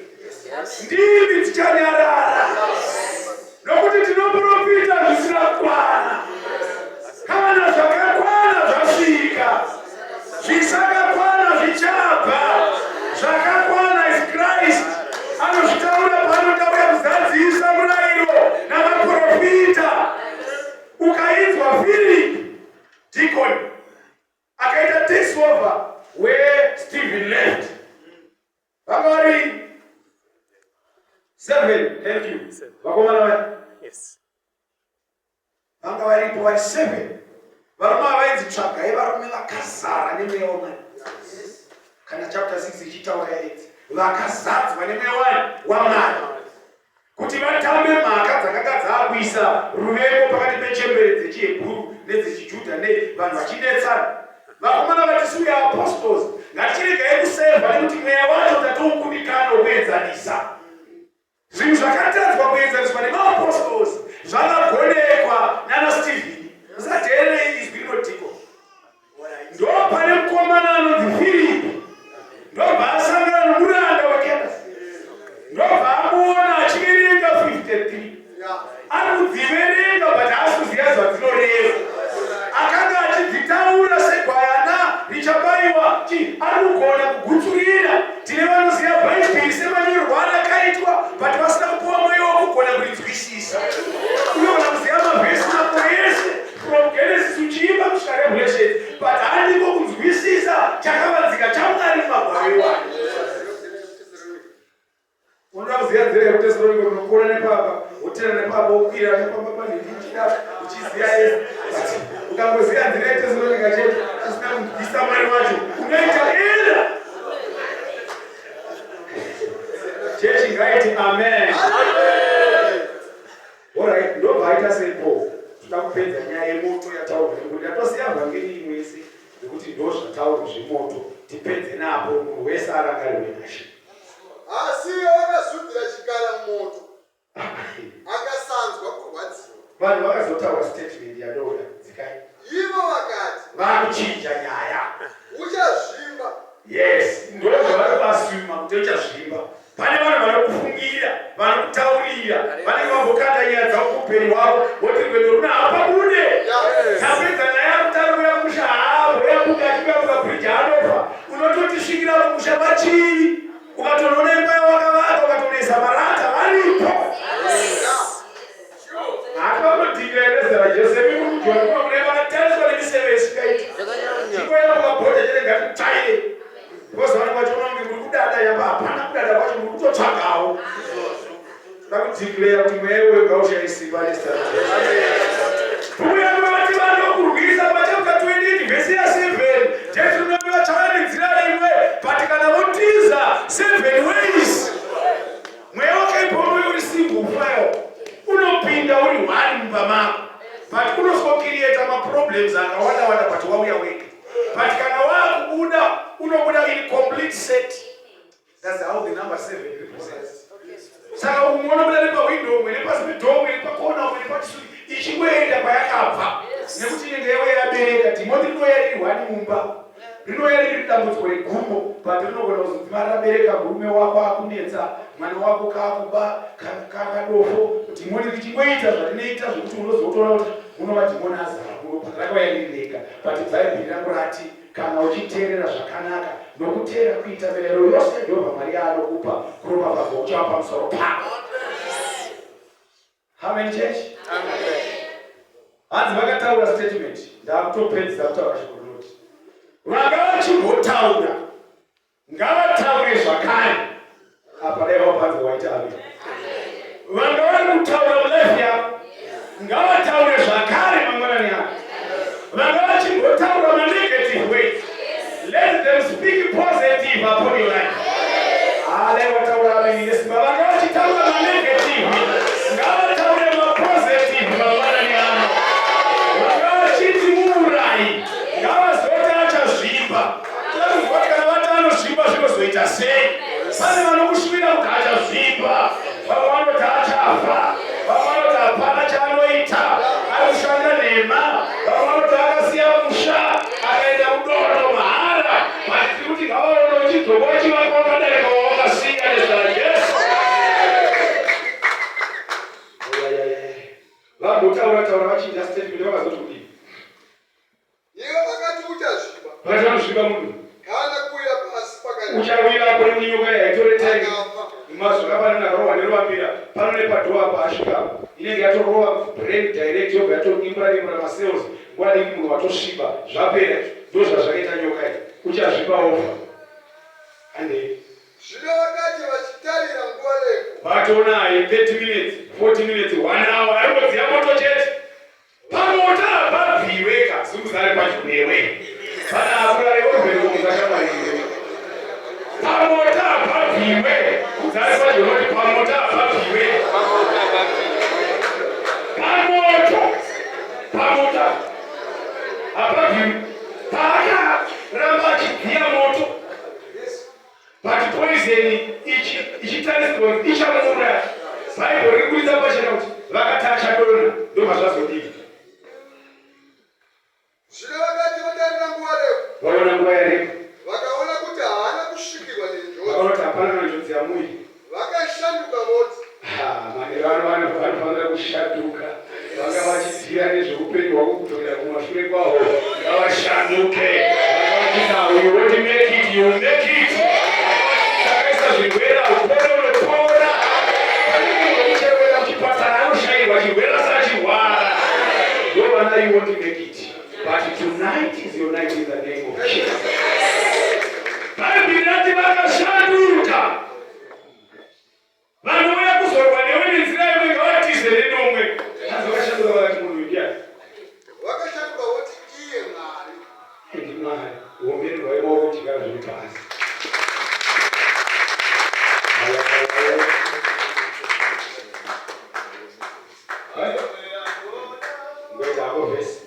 Ndimi tichanyarara. Nokuti tinoprofita zvisina kwana. Kana zvakakwana zvasvika. Zvisakakwana zvichabva. Zvakakwana is Christ. Anozvitaura paanotauya kuzadzisa murayiro navaprofita. Ukainzwa Philip Deacon akaita takes over where Stephen left. Vakamari 7. Thank you. Vakomana vaya. Yes. Vanga varipo vari 7. Varume avainzi tsvagai varume vakazara nemweya waMwari. Kana chapter 6 ichitaura 8. Vakazadzwa nemweya waMwari. Kuti vatambe mhaka dzakanga dzakuisa ruvengo pakati pechembere dzechiHebheru nedzechiJudha nevanhu vachidetsana. vakomana vatisuya apostles ngatiregai kuseva nekuti mweya wacho tatoukumbikana kuenzanisa zvinhu zvakatadzwa kuenzaniswa nemaapostles zvakagonekwa nana Stephen. Musateerei izwi rinotiko. Ndo pane mukomana anonzi Philipi, ndobva asangana nomuranda weKenasi, ndobva amuona achiverenga 53. Ari kudziverenga but haasi kuziva zvadzinoreva. Akanga achidzitaura segwayana richabayiwa. Ari kugona kugutsurira. Tine vanoziva Bhaibheri semanyorwa akaitwa but vasina kupuwa mweya wokugona kurinzwisisa. Unogona kuziva mavhesi mako ese from Genesis uchiimba kusvika Revelation but handiko kunzwisisa chakavanzika chaMwari mumagwaro ake. Unoda kuziva nzira yekutesaronika unokona nepapa wotera nepapa wokwira nepapa panhindichida uchiziva Yesu. Ukangoziva nzira yetesaronika chete usina kunzwisisa Mwari wacho unoita enda. Chechi ngaiti amen. Alright, ndobva aita sepo takupedza nyaya yemoto yataurwa nekuti yatosiya vhangeri imwese nekuti ndo zvataurwa zvemoto tipedze napo munhu wese arangarirwe naShe. Asi vakazudhira chikara moto akasanzwa kurwadziwa. Vanhu vakazotaura statement yadoda dzikai. Ivo vakati vakuchinja nyaya. Uchazvimba. Yes, ndo zvavari vasuma kuti uchazvimba. Pane vanhu vanokufungira, vanokutaurira, vanenge vambokanda nyaya dzavo kuupenyu hwavo voti rwendo runa hapabude. Tapedza nyaya yakutaurira kumusha haavo yakukati kwakabridge Hanover unototisvikira kumusha machivi ukatonoona imba yawakavaka ukatonoisa marata varipo. Hata vanodhikira nezera Josefi mukujwa kuno vakatariswa nemiseve isikaiti. Chiko yakabhodha chete ngatitaire. Because vanhu vachiona kunge muri kudada yamba hapana kudada kwacho muri kutotsvagawo. Toda kudhikira kuti mweya wega ushayisimba nezita raJesu. Bhuku yanovati vanokurwisa pachapter 28 vhesi ya7 Jesu unova chava nenzira imwe but kana votiza 7 ways mweya wake ipomo uri single file unopinda uri 1 mumba mako but unosokirieta maproblems akawanda wanda but wauya wega but kana wakubuda unobuda in complete set. That's how the number 7 represents. Saka umona buda nepawindow umwe nepasi pedhoo umwe nepakona umwe nepachisuri ichingwenda payakabva nekuti inenge yauya yabereka Timoti rinouya riri 1 mumba rinouya riri dambudziko regumbo but rinogona kuzodzima rabereka murume wako akunetsa mwana wako kaakuba kakadofo Timoti richingoita zvarinoita zvokuti unozotora kuti unova dhimoni azara rakauya riri rega but Bhaibheri rangorati kana uchiteerera zvakanaka nokuteera kuita mirayiro yose Jehovha Mwari anokupa kuropafadzwa kuchava pamusoro pako. Amen church. Amen. Hanzi vakataura statement ndakutopedza kutaura shoko rinoti vanga vachimbotaura ngavataure zvakare. Apa dai vapanzi waita amen. Vanga vari kutaura mulife yako ngavataure zvakare mangwanani ako. Vanga vachimbotaura manegative ways let them speak positive upon your life. Dai vataura amen nesimba. Vanga vachitaura manegative ngavataure mapositive mangwanani ako. Vanga vachiti muurai ngavazoti achazvimba. Tazvoti kana vati anozvimba zvinozoita sei. Pane vanokushuvira kuti achazvimba, vamwe vanoti achafa, vamwe vanoti hapana chaanoita, ari kushanda nhema, vamwe vanoti akasiya musha akaenda mudondo mahara. Matiri kuti ngavaona uchidzoka uchivaka wakadarika wawakasiya nezita raJesu. Vangotaura vachiita statement vakazoti kudii? Ivo vakati uchazvimba. Vakati vanozvimba munhu Kana kuwira pasi pakati. uchawira kuri munyoka yaitoretai mazuva panenge akarohwa nerovapira pano nepadhoa paasvika inenge yatorova brain direct yobva yatoimura masales nguva nengi munhu watosviba zvapera ndo zvazvakaita nyoka iyi uchazviba ofa ande Zvino vakati vachitarira nguva refu. vatoona hai 30 minutes 40 minutes 1 hour arigodziya moto chete pamota hapabviweka zunguzari pachonewe pana akurareorvereomuzashamwariwe pamota hapabviwe kuzari pajonoti pamota hapabviwe pamoto pamota hapabviwe paaka cheni ichitariswa ichamura bhaibheri rikuridza pachena kuti vakatacha dona ndobva zvazodii zvino vakati vatarira nguva refu vaona nguva yarefu vakaona kuti haana kusvikirwa nenjodzi vakaona kuti hapana na njodzi yamuviri vakashanduka voti mane vanofanira kushanduka vanga vachidziya nezveupenyu hwako kutoenda kumashure kwavo ngavashanduke you want to make it, you make it. Sakaisa zvirwera upone unopora uchipatara anoshairwa chirwera sachirwara ndovana you want to make it. But tonight is your night in the name of Jesus. Bhaibheri rati vakashanduka vanouya kuzorwa newe nenzira yemwe ngavatize nenomwe asi vakashanduka vakati munhu ndiani vakashanduka voti iye mwari ndimwari uomberi hwaimaoko kutigara zviri pasi ngoita hako vhesi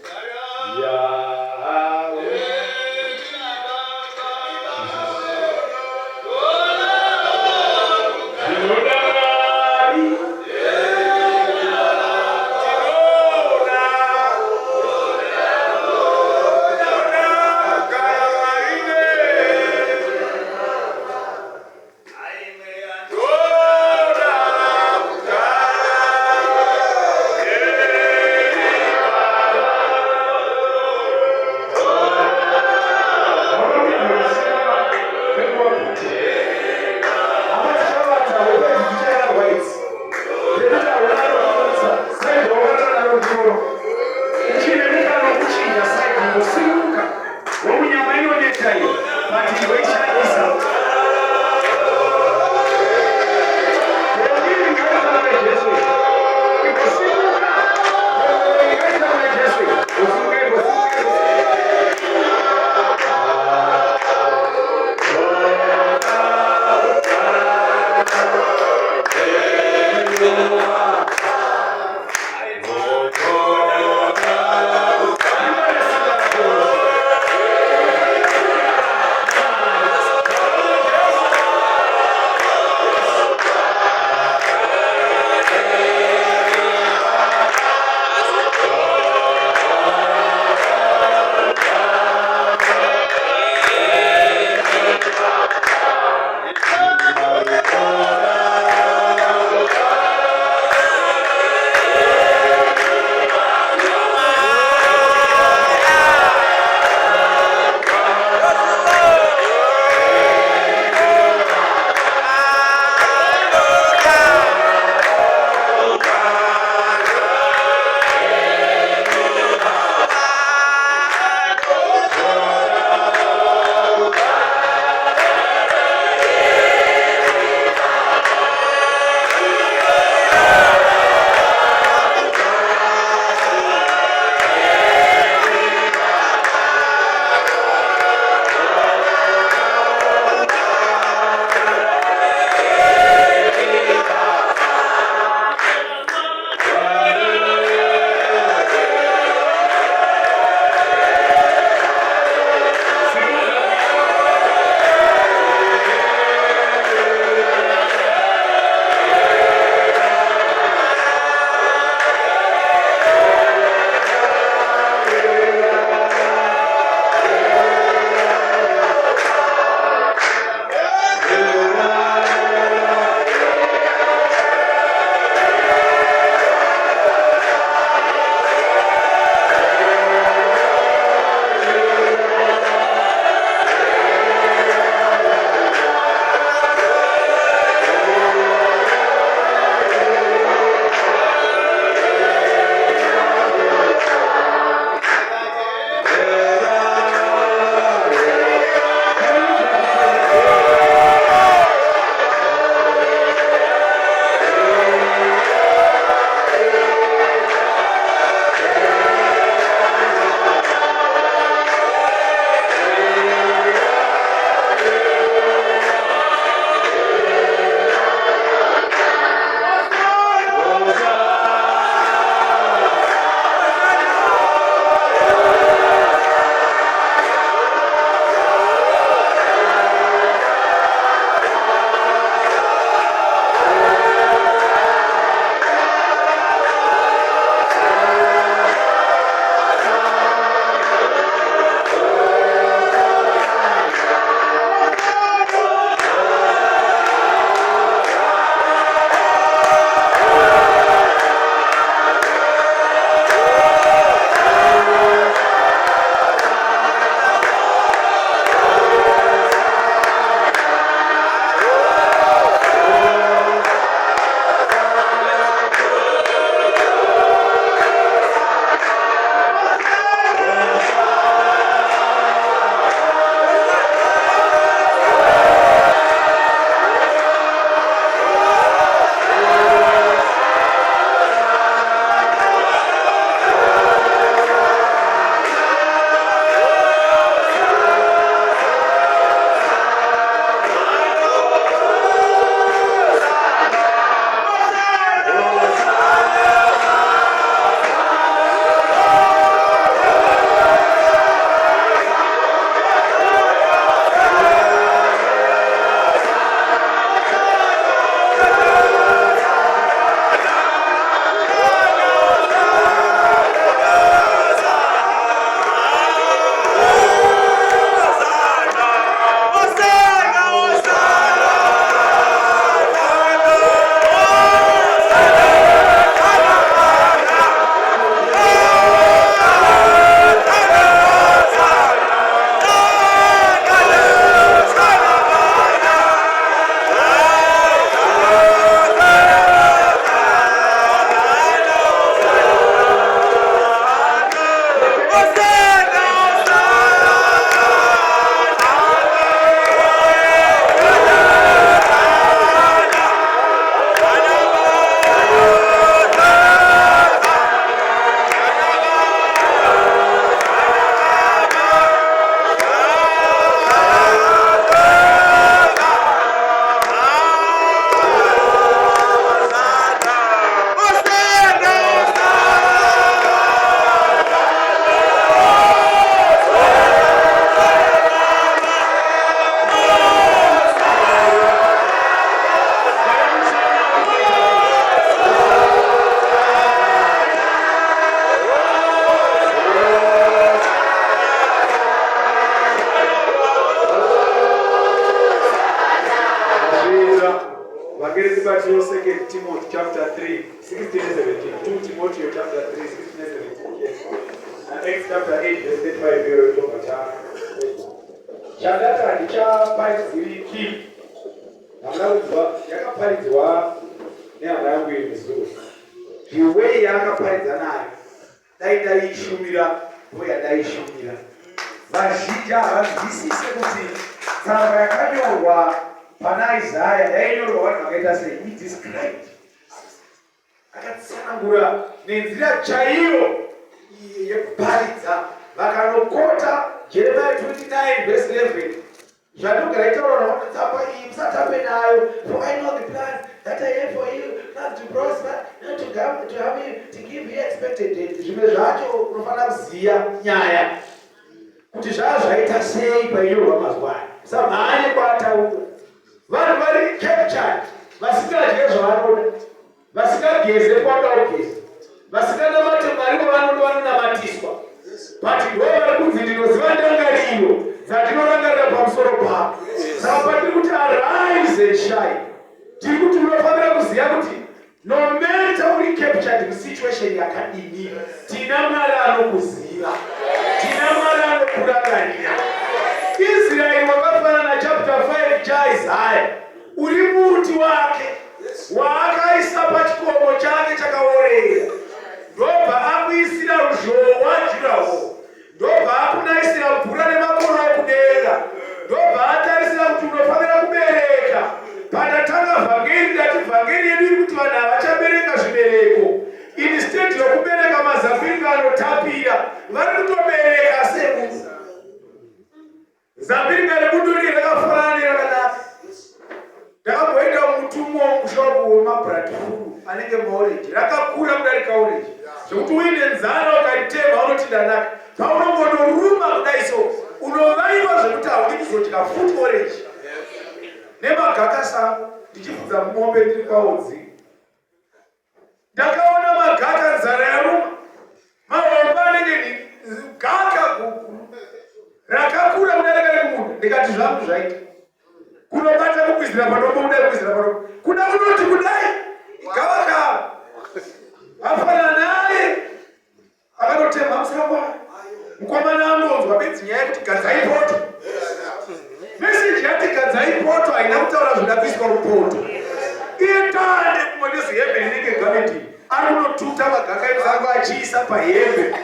to 2 Timothy chapter 3, 16 and 17. 2 Timothy chapter 3, 16 and 17. Yes. And Acts chapter 8, verse 35. Chapter ndichaparidziriki hamaudzwa yakaparidzwa nehama yangu yemisoro iwe yakaparidza nayo dai ndaishumira uye ndaishumira vazhinji havanzwisise kuti tsamba yakanyorwa pana Isaya yainyorwa vanhu vakaita sei idescribed akatsanangura nenzira chaiyo yekuparidza vakanokota Jeremiah 29 verse 11 zvatogara itaura kuti tsamba iyi musatape nayo, for I know the plans that I have for you, not to prosper, not to have you, to give you expected end. Zvimwe zvacho unofanira kuziya nyaya kuti zvaita sei painyorwa mazuva ano. Samhanye kwataura vanhu vari captured, vasingadye zvavanoda, vasingageze kwavangageza, vasinganamate Mwari wavanoda vanonamatiswa. But ndo vari kunzi ndinoziva ndangariro dzatinorangarira pamusoro pavo. Saka patiri kuti arise and shine, tiri kuti munofanira kuziva kuti no matter uri captured musituation yakadini, tina Mwari anokuziva, tina Mwari anokurangarira. Israeri wakafanana chapter 5 chaIsaya, uri muti wake waakaisa pachikomo chake chakaorera, ndobva akuisira ruzhowa juraho, ndobva akunaisira mvura nemakoro okudenga, ndobva atarisira kuti unofanira kubereka. Patatanga vhangeri ndati vhangeri yedu iri kuti vanhu havachabereka zvibereko, instead yokubereka mazambiringa anotapira vari kutobereka semunhu. Zambiringa remuduri rakafanana nerakanaka. Ndakamboenda mutumwa womushopu wemabhradfuru anenge maorenji, rakakura kudarika orenji zvokuti uine nzara ukaritema unoti ndanaka. Paunongonoruma kudai so unovaiwa zvekuti haudi kuzodya futi orenji nemagaka sango. Ndichibvunza mombe ndiri kwaodzi, ndakaona magaka nzara yaruma, mahomba anenge gaka guku rakakura kudarika remumunhu. Ndikati zvangu zvaita kunobata kukwizira padombo, kudai kukwizira padombo, kuda kunoti kudai gavakava afanana naye akatotema musangwa. Mukomana ambonzwa bedzi nyaya yekuti gadzai poto. Meseji yati gadzai poto haina kutaura zvoda kuiswa mupoto. Iye tande kumwendezi hembe inenge gaveti ari kunotuta magaka emusango achiisa pahembe,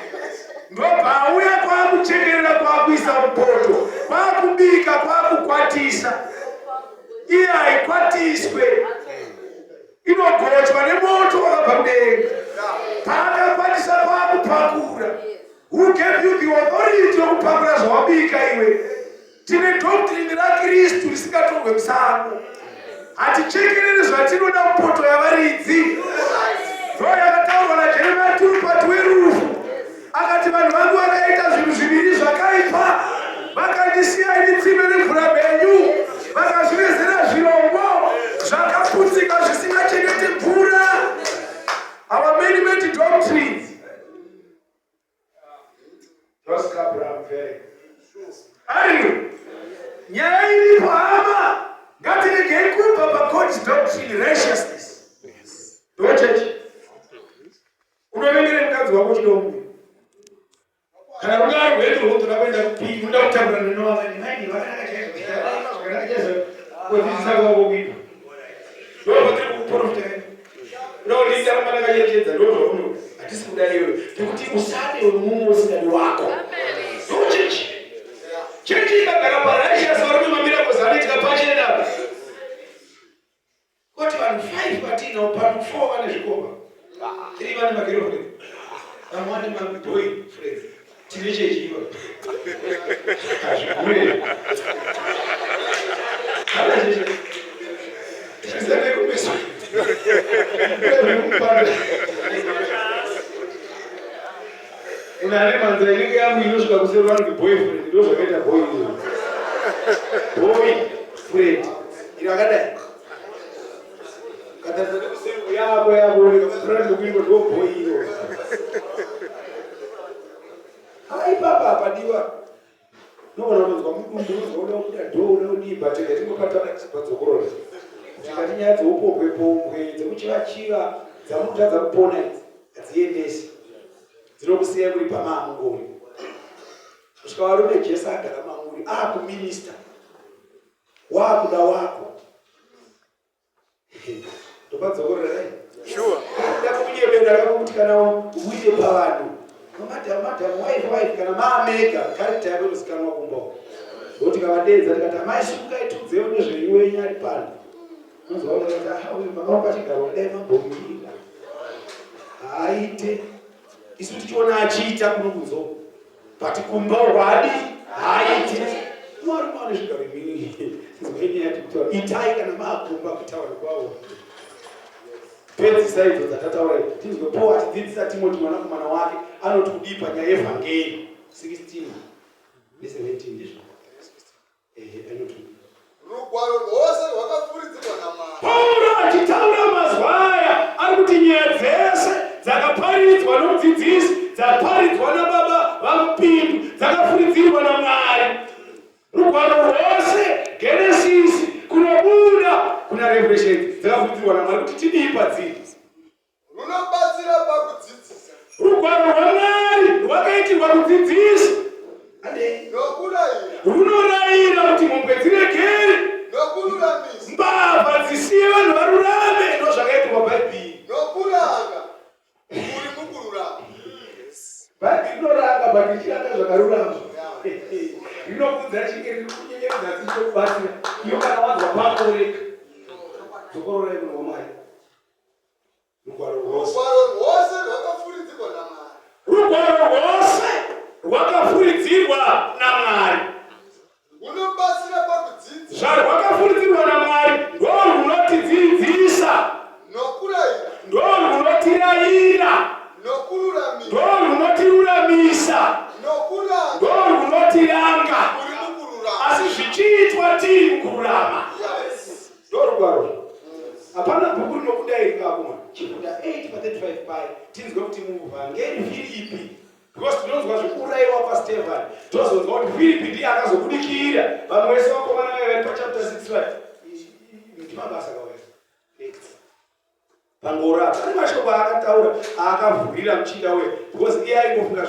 ndobva auya kwakuchekerera kwakuisa mupoto, kwakubika kwakukwatisa. Iye haikwatiswe, inogochwa nemoto wakabva kudenga. Paakakwatisa kwakupakura. Who gave you the authority yokupakura zvawabika iwe? Tine doctrine raKristu risingatorwe musango. Hatichekereri zvatinoda mupoto yavaridzi. Ndo yakataurwa naJeremiah turi pati werufu. Akati vanhu vangu vakaita zvinhu zviviri zvakaipa, vakandisiya ini tsime nemvura mhenyu, vakazvivezera zvirombo zvakaputsika zvisingachengete mvura. Our many doctrines. Just Abraham very. Ariyo. Nyaya iripo hama. Ngatiregei kubva paGod's doctrine righteousness. Ndo chechi. Unovengere mukadzi wako chidombo. Kana ungari rwedu rwondo rakaenda kupinda, unoda kutambura nenovamweni. Maini vakanaka chaizvo. Kudzidzisa kwako kuipa. Ndo patiri kuprofita. Ndo linda ramanaka chechedza ndo zvauno. Hatisi kudai iwe. Ngekuti usade mumwe usingadi wako. Ndo chechi. Chechi ikagara parighteous vari mumamiracle anoitika pachena. Kuti vanhu 5 patina pano 4 vane zvikomba. 3 vane magirlfriend. Vamwe vane maboyfriend. Tine chechi iwa. Hazvigure. Kana chechi. Chisane kumeso. Unane manza inenge yangu inosvika kusema vanhu boyfriend, ndo zvakaita boyfriend irakadai katazana kusema yako friend kuimba ndo boy iro aipapa apadiwa nobona unonzwa mudumbu unozwa kuda kuda ndo unodii but ngatingopatana padzokorola tikati nyaya dzeupombwe dzekuchiva dzamutadza kupona idzi hadziendesi dzinokusiya muri pamamungori kusvika varume Jesu agara mamuri akuminista wakuda wako ndopadzokororai ndakunyebera kakuti kana uite pavanhu madam wife kana maamega karita yako inozikanwa kumba kuti kavadeedza tikati amaisukaitudzewo nezveiwe nyari pano uyu pachigaro dai mabhomuira haaite isu tichiona achiita kuno kunzo pati kumba rwadi haaite mwari mwane zvigaro mini zvenyayatikutora itai kana maakumba kutaura kwavo pedzisa idzo dzatataura tinzopowa tidzidzisa Timoti mwanakomana wake anoti kudii panyaya yevhangeri 16 ne17 ndizvo anoti rugwaro rwose rwakafuridzirwa naMwari. Paulo achitaura mazuva aya ari kuti nyaya dzese dzakaparidzwa nomudzidzisi dzaparidzwa nababa vamupindu dzakafuridzirwa naMwari. Rugwaro rwose Genesis kunobuda kuna Revelation dzakafuridzirwa naMwari kuti tidii padziri runobatsira pakudzidzisa. Rugwaro rwaMwari rwakaitirwa kudzidzisa runorayira kuti mombe dzirekere mbavha dzisiye vanhu varurame ndozvakaitirwa bhaibheri nokuranga uri mukururama. Bhaibheri rinoranga but richiranga zvakarurama rinokudza chinge riri kunyenyeredza dzichikubatsira iyo kana wanzwa pakoreka dzokororai munhu waMwari. Rugwaro rwose rwakafuridzirwa naMwari. Rugwaro rwose rwakafuridzirwa naMwari. Runobatsira pakudzidzisa. Zvarwakafuridzirwa naMwari ndorwunotidzidzisa nokurayira ndorwunotirayira nokururamisa ndorwunotiruramisa nokuranga ndorwunotiranga uri mukururama. asi zvichiitwa tiri mukururama. Ndorugwaro. Hapana bhuku rinokudairi kakuma chikuda 8:35 pai tinzwe kuti muvhangeri Filipi because tinonzwa zvekuraiwa kwaStefani tozonzwa kuti Filipi ndiye akazobudikira vamwe vese vakomana vaivari pachapter 6 ndimabasa kauya pangora pane mashoko aakataura aakavhurira muchinda we because iye aingofunga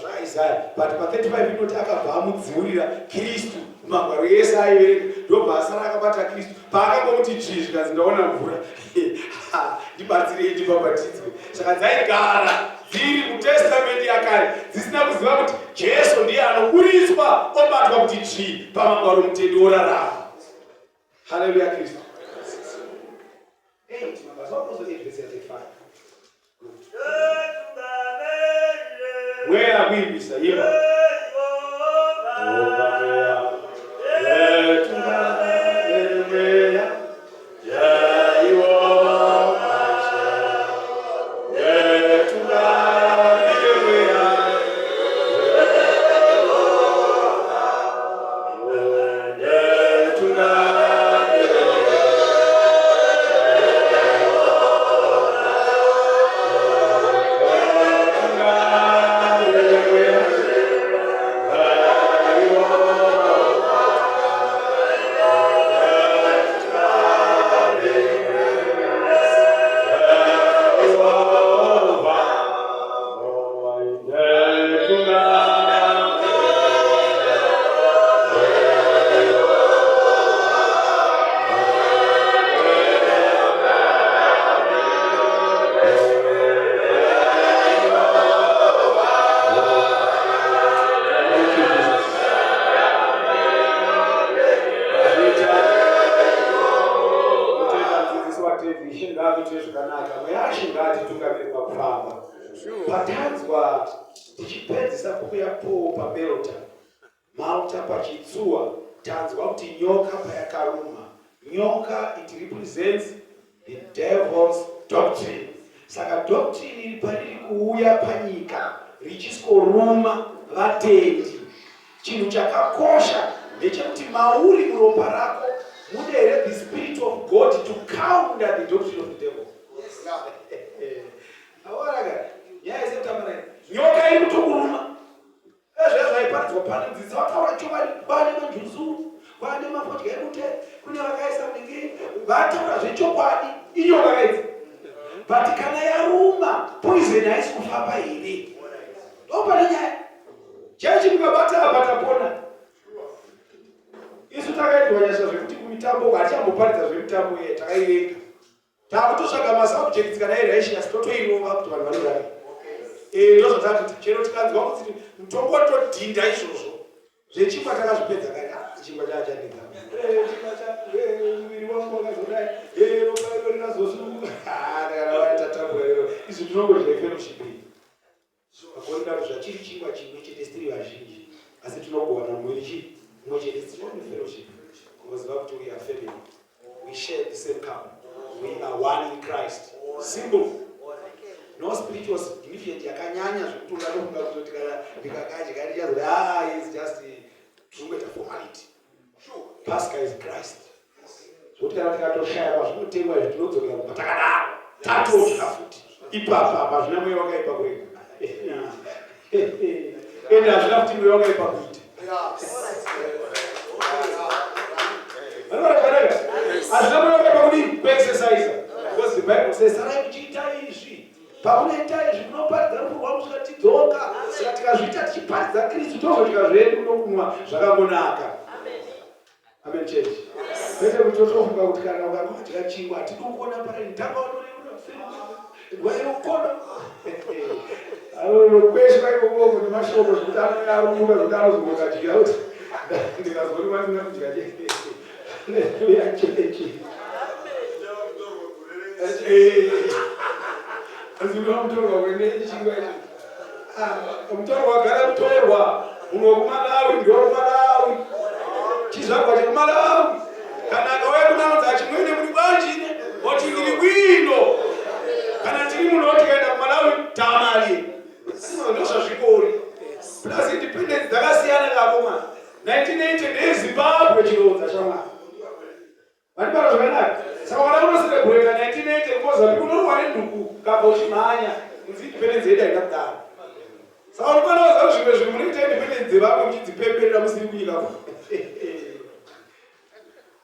zvaIsaya but pa35 inoti akabva amudziurira Kristu mumagwaro ese aiverenga ndobva asara akabata Kristu paakangomuti dzvi zvikanzi ndaona mvura ndibatsirei ndibhabhatidzwe. Saka dzaigara dziri mutestamende yakare dzisina kuziva kuti Jesu ndiye anoburitswa obatwa kuti dzvi pamagwaro mutendi orarama. Haleluya Kristu. Where we be saying patanzwa tichipedzisa kuyapo paBelta Malta pachitsuwa tanzwa kuti nyoka payakaruma. Nyoka it represents the devil's doctrine. Saka doctrine iri pariri kuuya panyika richiskoruma vatendi. Chinhu chakakosha ndechekuti mauri muropa rako mudere the spirit of God to counter the doctrine of the devil. Yes. Awaraga nyaya dzekutamana nyoka iri kutokuruma ezvezvaiparidzwa pane dzidzisa vataura chovani bane manjuzuru kwane mafodya ekute kune vakaisa ningii vataura zvechokwadi iyo vakaisa but kana yaruma poison haisi kufamba here ndopane nyaya chechi mukabata apa tapona isu takaitwa nyasha zvekuti kumitambo hatiamboparidza zvemitambo takairenga takutotsvaga masubjects kana iratious totoinova kuti vanhu vanorari ndozvatati chero tikanzwa kuti mutombo todhinda izvozvo zvechingwa takazvipedza kare chingwa chachaneka muviri wangu wakazodai ropa iro rinazosununguka tatamburero izvi tinongodya fellowship akonidaro zvachiri chingwa chimwe chete tiri vazhinji asi tinogovana muviri chii mumwe chete tinoni fellowship kuziva kuti we are family, we share the same cup, we are one in Christ. Simple. No spiritual significance yakanyanya zvekuti ungatofunga kuti ndikakadya ndichazoti is just a formality. Pascha is Christ. Zvekuti kana tikatoshaya pazvinotengwa izvi tinodzokera patakadaro tatodya futi ipapa apa zvina mweya wakaipa kwega ende hazvina kuti mweya wakaipa kuita hazvina mweya wakaipa kudini kuexercise because the Bible says sarai muchiita izvi pamunoita izvi munoparidza rufu rwangu zvikatidzoka saka tikazviita tichiparidza Kristu tozodya zvedu nokunwa zvakangonaka. Amen church. Kwete kuti totofunga kuti kana ukangodya chingwa tinokuona pari ndakaonoreukona kwesha ikoko nemashoko zvekuti anoyarumuka zvekuti anozongokadya kuti ndikazori mandina kudya chechi azvinoa mutorwa kwene chingwa ichi mutorwa wagara mutorwa munhu wekumalawi ndokumalawi chizvarwa chekumalawi kana akauya kunanodza achimwene muri bwanjine oti ndiri bwino kana tiri munhu oti kaenda kumalawi tamali ndozvazvikori plus independence dzakasiyana kakoma 1980 nezimbabwe chirodza chamwari vanibara zvakanaka saka wana unoserebreta 1980 kumozambique unorwa nenduku kabva uchimhanya kunzi independence yedu haina kudaro saka unokwana kuziva zvimwe zvimwe munoita independence dzevamwe muchidzipemberera musiri kunyika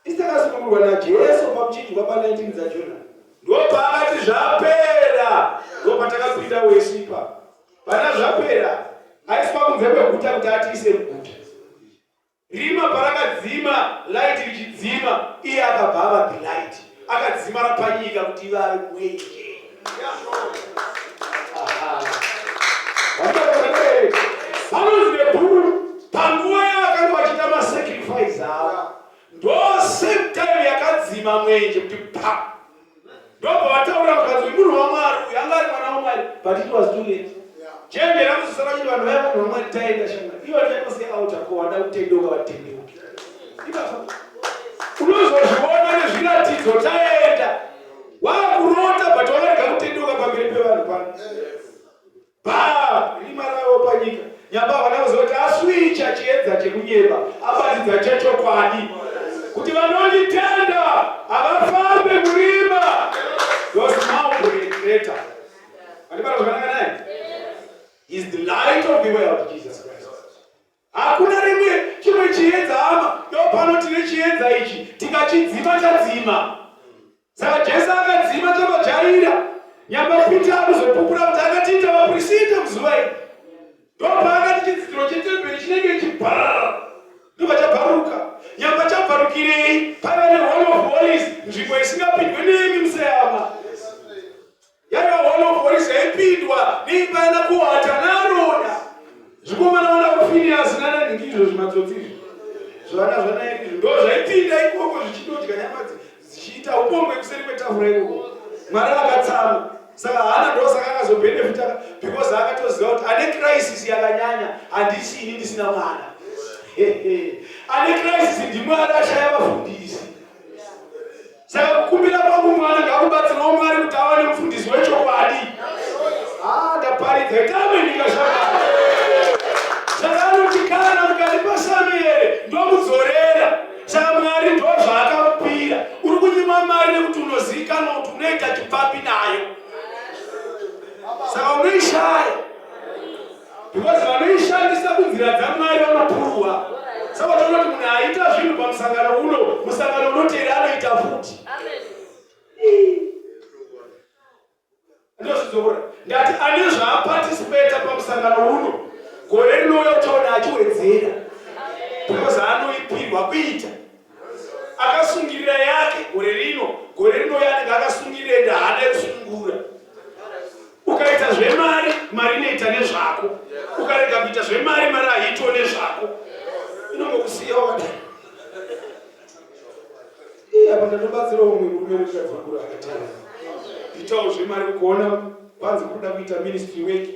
isitakasunungurwa najesu pamuchinjwa pa19 dzajona ndopaakati zvapera ndopatakapinda wesipa pana zvapera aiswa kunze kweguta kuti atiise muguta rima parakadzima light richidzima iye akabva ava the light akadzima rapanyika kuti ivave mwenje vanonzi nebhuku panguva yavakanga vachiita masacrifice avo ndo same time yakadzima mwenje kuti pa ndobva vataura mukadzi wemunhu wamwari uyu anga ari mwana wamwari but it was too late jembera kuzosara kuti vanhu vaya munhu wamwari taenda shamwari ivo chaikosei auta kowada kutendoka vatendeuke unozozviona nezviratidzo taenda wakurota but wakarega kutendoka pamberi pevanhu pano rima ravo panyika nyamba vana kuziva kuti aswicha chiedza chekunyeba abatidza chechokwadi kuti vanonditenda havafambe murima dosmaurekreta vanibara zvakanaka naye is the light of the world Jesus Christ. Hakuna rimwe chimwe chiedza hama ndopano tine chiedza ichi tikachidzima chadzima saka Jesu akadzima chamajaira nyamba Pita akuzopupura kuti akatiita vaprista muzuva iri ndopa akati chidzitiro chetemberi chinenge chibharara ndobva chabharuka nyamba chabharukirei paiva nehall of holies nzvimbo isingapindwe nemi museyama yaiva hall of holies yaipindwa neimba yana kuhata naarona zvikomana wana kufiniyasi nananingizvo zvimatsotsizvo zvana zvanaizvo ndo zvaipinda ikoko zvichidodya nyama dzichiita upombwe kuseri kwetafura ikoko mwari akatsama saka hana ndosaka akazobhenefita because akatoziva kuti ane crisis yakanyanya handisi ini ndisina mwana ane crisis ndimwari ashaya vafundisi saka kukumbira kwangu mwana ngakubatsirawo mwari kuti ava nemufundisi wechokwadi ndaparidza itame ndikashaka saka anoti kana mukanipa Samueri ndomudzorera saka mwari ndozvaakamupira uri kunyima mari nekuti unozivikanwa kuti unoita chipfapi nayo saka unoishaya because vanoishandisa kunzira dzamwari vanopurwa saka utaona kuti munhu aita zvinhu pamusangano uno, musangano unotera anoita futi. Ndozvizora ndati ane zvaapatisipeta pamusangano uno gore rinouya utaona achiwedzera because anoipirwa kuita akasungirira yake gore rinouya anenge akasungirira ende haana kusungura. Ukaita zvemari, mari inoita nezvako. Ukarega kuita zvemari, mari haitwa nezvako. Inongokusiyawo apa ndatobatsira umwe murume wekadzikuru akatera itawo zvemari kuona panzi kuda kuita ministry work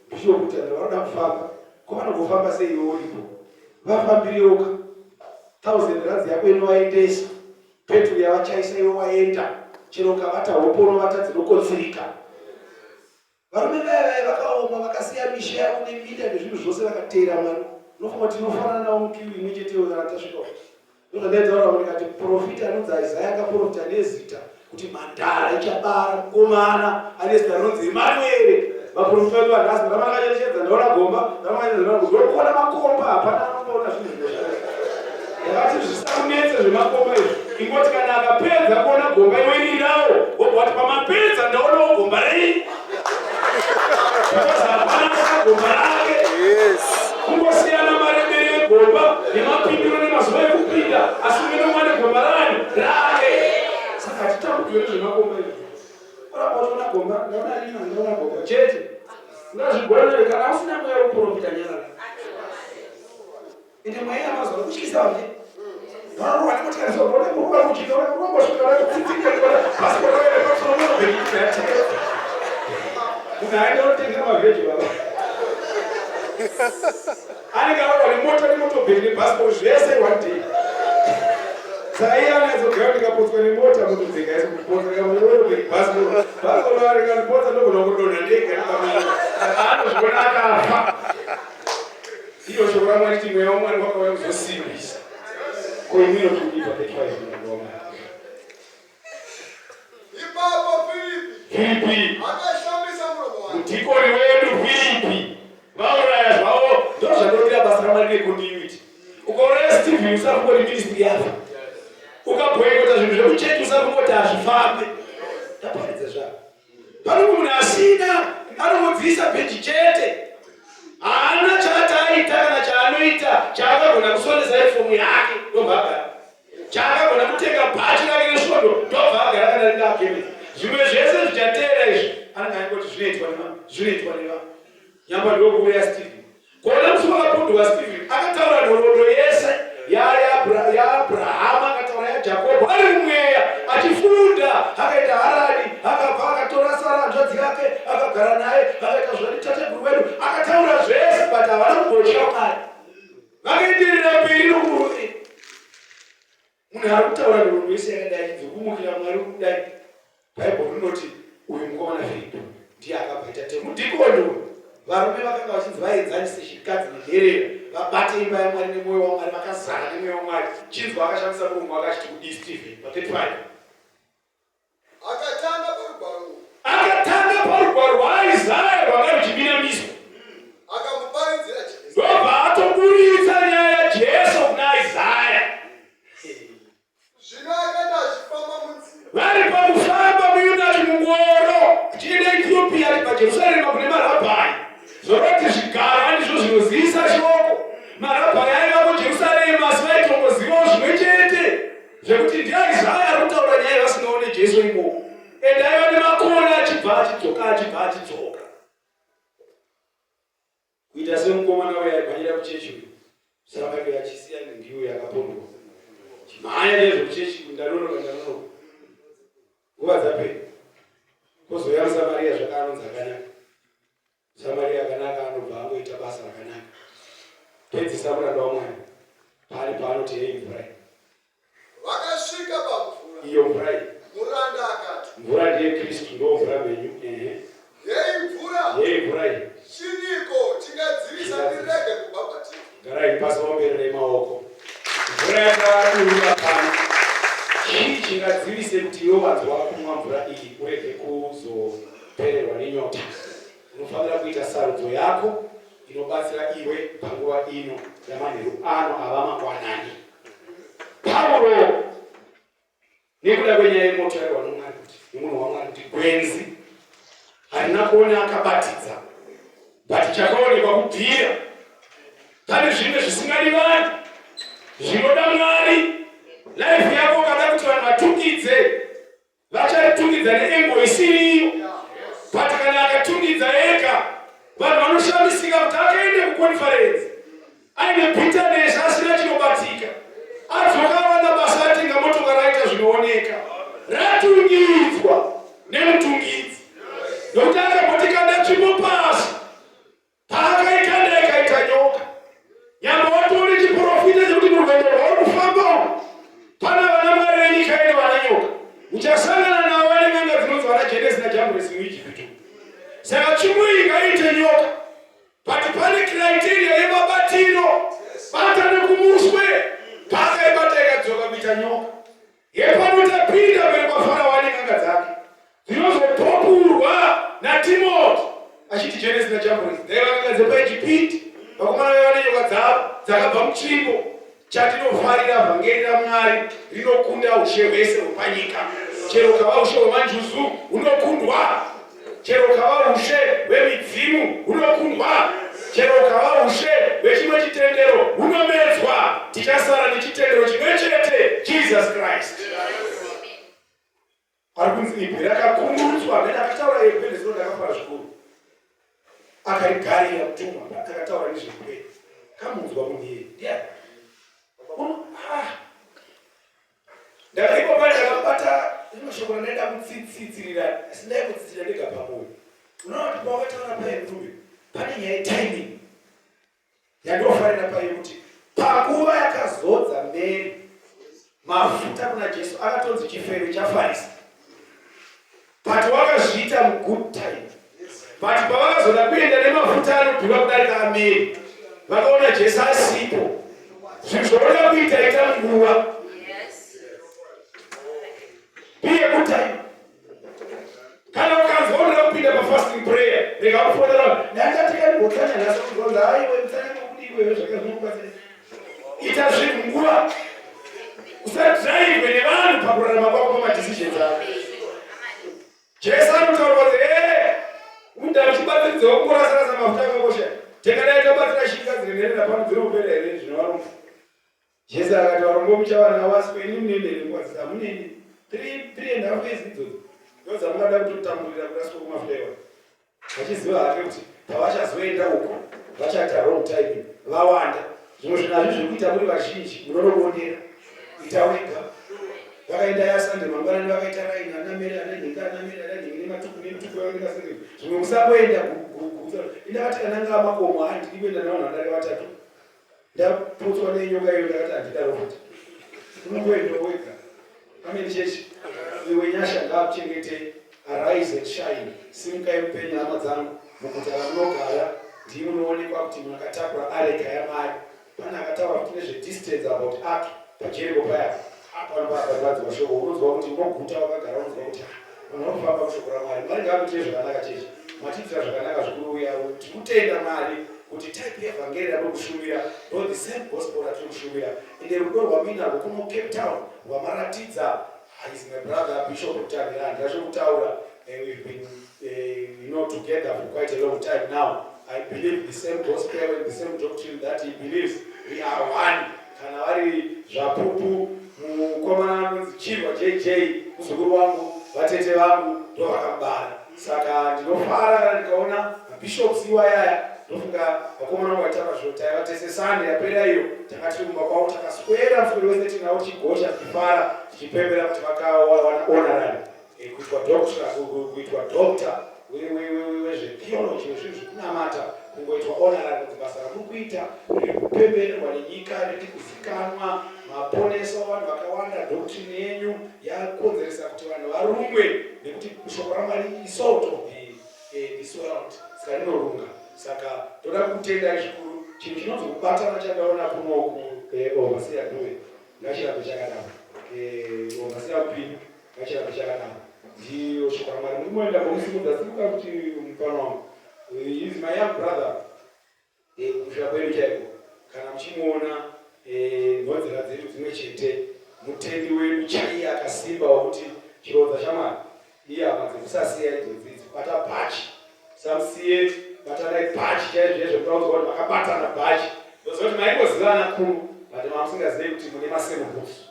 bishop kuti vanoda kufamba kwavanogofamba sei iwo uripo vafambirewoka 1000 rands yako inovaendesa petrol yavachaisa iwo waenda chero ukavata hopo unovata dzinokotsirika. Varume vaya vakaoma vakasiya misha yavo neminda nezvinhu zvose vakatera Mwari. Unofunga kuti tinofanana nawo mukiwi imwe cheteyo kana tasvika ndozvandaitaura kuti profita anonzi Isaya akaprofita nezita kuti mhandara ichabara mukomana ane zita rinonzi Emanueri. Vaprofita vedu vanhasi ndamakacherechedza ndaona gomba ndokuona makomba hapana anongoona zvinhu zvinozvaa yakati zvisakunetse zvemakomba izvi ingoti kana akapedza kuona gomba iwerirawo wobva kuti pamapedza ndaonawo gomba rei hapana gomba rake kungosiyana maremere egomba nemapindiro nemazuva ekupinda asi unenomwane gomba rani rake. Saka titakudzwe nezvemakomba izvi oramba uchiona gomba ndaona rima ndaona gomba chete ngazvigonere kana usina mweya wekuprofita nyarara ende mweya amazuva kutyisa vake varuwa nemotikarisoona kuruka kuchika urongosvikana kutsitsika pasiporoere pasononobekiati unaenda unotengera mavheji baba anenge awa nemota nemotobheki nebhasikoro zvese one day. Saka iye anazogara ndikapotswa nemota motodzeka isi kupotsa kamootobheki bhasikoro aringanipotsa ndogona kudonha ndega saka anozviona akafa. Iyo shoko raMwari kuti mweya waMwari wakauya kuzosimbisa koimiro tukipa petwaizvinogoma ipapo Filipi akashambisa muromo wake mutikoni wedu Filipi vauraya zvavo ndozvandodira basa raMwari nekondiuiti. Ukauraya Stephen usakungoti ministry yafa ukabhoikota zvinhu zvekuchechi usakungoti hazvifambe taparidza zvavo pano munhu asina anongodzivisa bheji chete haana chaataita kana chaanoita chaakagona kusondesa ifomu yake ndobva agara chaakagona kutenga bhachi rake nesvondo ndobva agara kana ringa akemeza zvimwe zvese zvichateera izvi anenge angoti zvinoitwa nevamwe nyamba ndokuuya Stephen kuona musi wakapundwa Stephen akataura nhoroondo yese yaAbrahama akataura yaJakobho ari mumweya achifunda akaita Harani akabva akatora Sara hanzvadzi yake akagara naye akaita zvati tateguru wedu akataura zvese but havana kugotya Mwari vakaenderera mberi nokurume. Munhu ari kutaura nhoroondo yese yakadai dzokumukira Mwari kudai Bhaibheri rinoti uyu mukomana Filipi ndiye akabva aita temudhikono. Varume vakanga vachinzi vaenzanise chikadzi nenherera vabate imba yaMwari nemwoyo waMwari vakazara nemwoyo waMwari. Chinzwa akashandisa murungu akachiti kudii Stephen pa35 akatanga parugwaro rwaIsaya rwanga ruchiminamiswa akamuparidzira Jesu ndobva atoburitsa nyaya yaJesu kuna Isaya. zvino akanda achifamba munzira Vari pakufamba muyunaki mungoro tichienda Ethiopia ari paJerusarema kune marabhai zoroti zvigaro handizvo zvinozivisa shoko. Marabhai aiva kuJerusarema asi vaitongozivawo zvimwe chete zvekuti ndiaIsaya ari kutaura nyaya vasinaone Jesu imomo ende aiva nemakona achibva achidzoka kuita semukomana uya aibvanyira kuchechi uyu sarapake yachisiya ndiyo yakapondwa chimhanya nezvekuchechi ndanonoka nguva dzapera kozouya muSamaria zvakanonzi akanaka. Samaria akanaka anobva angoita basa rakanaka pedzisa muranda waMwari pari paanoti hei mvura vakasvika pamvura iyo mvura iyi muranda akati mvura ndiye Kristu ndo mvura menyu hei mvura iyi chiniko chingadzivisa ndirege kubhabhatidzwa. garai pasi wambererei maoko. Mvura yakadurura pano chii chingadzivise kuti iwe wanzwa kumwa mvura iyi urege kuzopererwa nenyota. Unofanira kuita sarudzo yako inobatsira iwe panguva ino yamanheru ano ava mangwanani. wenyaya yemoto yaiwa nomwari kuti nemunhu wamwari kuti gwenzi harina kuona akabatidza but chakaonekwa kubvira pane zvimwe zvisingadi vanhu zvinoda mwari. Life yako kada kuti vanhu vatungidze vacharitungidza neengo isiriyo, but kana akatungidza ega vanhu vanoshamisika kuti akaende kuconference aine bitterness asina chinobatika, adzokawana basa atenga motokari aita zvinooneka, ratungidzwa nemutungidzi nokuti akambotikanda tsvimbo pasi paakaikanda ikaita nyoka. Nyamba watoone chiprofita chekuti murwendo rwauri kufamba pana vana mwari venyika ine vana nyoka, uchasangana navo vane n'anga dzinonzi vana Jenesi naJambres muIjipiti. Saka tsvimbo iyi ngaite nyoka, but pane criteria yemabatiro, bata nekumuswe paakaibata ikadzoka kuita nyoka. Yepanotapinda mberi kwaFarao ane n'anga dzake dzinozopopurwa naTimoti achiti Jenesi naJambres daiva dzepaIjipiti. Vakomana vevane nyoka dzavo dzakabva mutsvimbo chatinofarira vhangeri raMwari rinokunda ushe hwese hwepanyika. Chero kava ushe hwemanjuzu hunokundwa, chero kava ushe hwemidzimu hunokundwa, chero kava ushe hwechimwe chitendero hunomedzwa. Tichasara nechitendero chimwe chete, Jesus Christ. Ari kunzi ibvi rakakungurutswa nenakataura yependezino ndakafara zvikuru. Akarigarira mutumwa akataura nezvekupe kamunzwa munhu iye ndiani ndakaipo pale ndakabata rimashoko randaenda kutsitsirira asi ndai kutsitsira ndega pamwoyo. Unoona kuti pawakataura paye mtumbi pane nyaya yetiming yandofarira paye kuti panguva yakazodza mberi mafuta kuna Jesu akatonzi chifeve chafarisa, but wakazviita mugood time. But pavakazoda kuenda nemafuta anodhura kudarika ameri vakaona Jesu asipo, zvinhu zvaunoda kuita ita nguva biye good time. Kana ukanzwa unoda kupinda pafasting prayer rega kufonera ndandatika ndigotsanya nhasi kugonza aiwe mtsanya nokudiwe zvakazvinokasira ita zvinhu nguva, usadhiraivwe nevanhu pakurarama kwako pamadecisions ako. Jesu anotaura kuti unda uchibatsiridza wokurasarasa mafuta akakosha tekadai tabatsira shika dzirenherera pano dzinopera here zvinovarombo. Jesu akati varombo muchavana waswe ini munoendere nguva muneni 3.5 years idzodzo ndozamungada kutotambulira kuraswa kumafuta iwa, vachiziva hake kuti pavachazoenda uko vachata wrong time vawanda. Zvimwe zvinhu hazvo zviri kuita muri vazhinji munonobondera ita wega. Vakaenda yasande mangwanani vakaita raini anameri ananhinga anameri ananhingi nematuku nemituku yavanengasiri zvimwe musakuenda indakati kananga makomo handikuenda navanhu vandari vatatu ndaputswa nenyoka iyo ndakati handidaro kuti unongoenda wega. Amen chechi iwe nyasha ngakuchengete. Arise and shine, simukai mupenyu hama dzangu muguta ramunogara ndii munoonekwa kuti munakatakura areka yaMwari. Pane akataura kuti nezvedistance about ark paJeriko paya apanopapadzwa mashoko unonzwa kuti unoguta wakagara unonzwa kuti unofamba kushoko raMwari. Mwari ngakuitire zvakanaka chechi, matiitira zvakanaka zvikuru uya tikutenda Mwari kuti type yevhangeri ramukushumira ndo the same gospel ratinokushumira ende rudo rwamina rwokuno Cape Town rwamaratidza. He's my brother Bishop Tanirand. We've been together for quite a long time now. I believe the same gospel and the same doctrine that he believes. We are one. Kanavari Japupu mukomana Chirwa JJ kuzukuru wangu vatete vangu ndo vakabara. Saka ndinofara kana ndikaona bishops iwayaya ndofunga vakomana vangu vataka zvota vatese Sunday yapera iyo takati kumba kwavo takaswera mswero wese tinao chigosha kifara tichipembera kuti vakawana honorary kuitwa doctor wezvetheology zvinhu zvekunamata kungoitwa honorary kuti basa rakuri kuita riri kupembererwa nenyika riri kuzikanwa maponesa vanhu vakawanda. Doctrine yenyu yakonzeresa kuti vanhu varumwe nekuti shoko raMwari isalt of this world saka rinorunga. Saka toda kutenda zvikuru chinhu chinozokubatana chakaona kunoku overseer Dube ngachirambe chakadaro overseer Pini ngachirambe chakadaro ndiyo shoko raMwari mumoenda bomusimudza sikuda kuti mufana wangu is my young brother kusvika kwedu chaiko kana muchimuona nhodzera dzedu dzimwe chete mutendi wedu chaiye akasimba wekuti musingazive kuti mune masame roots.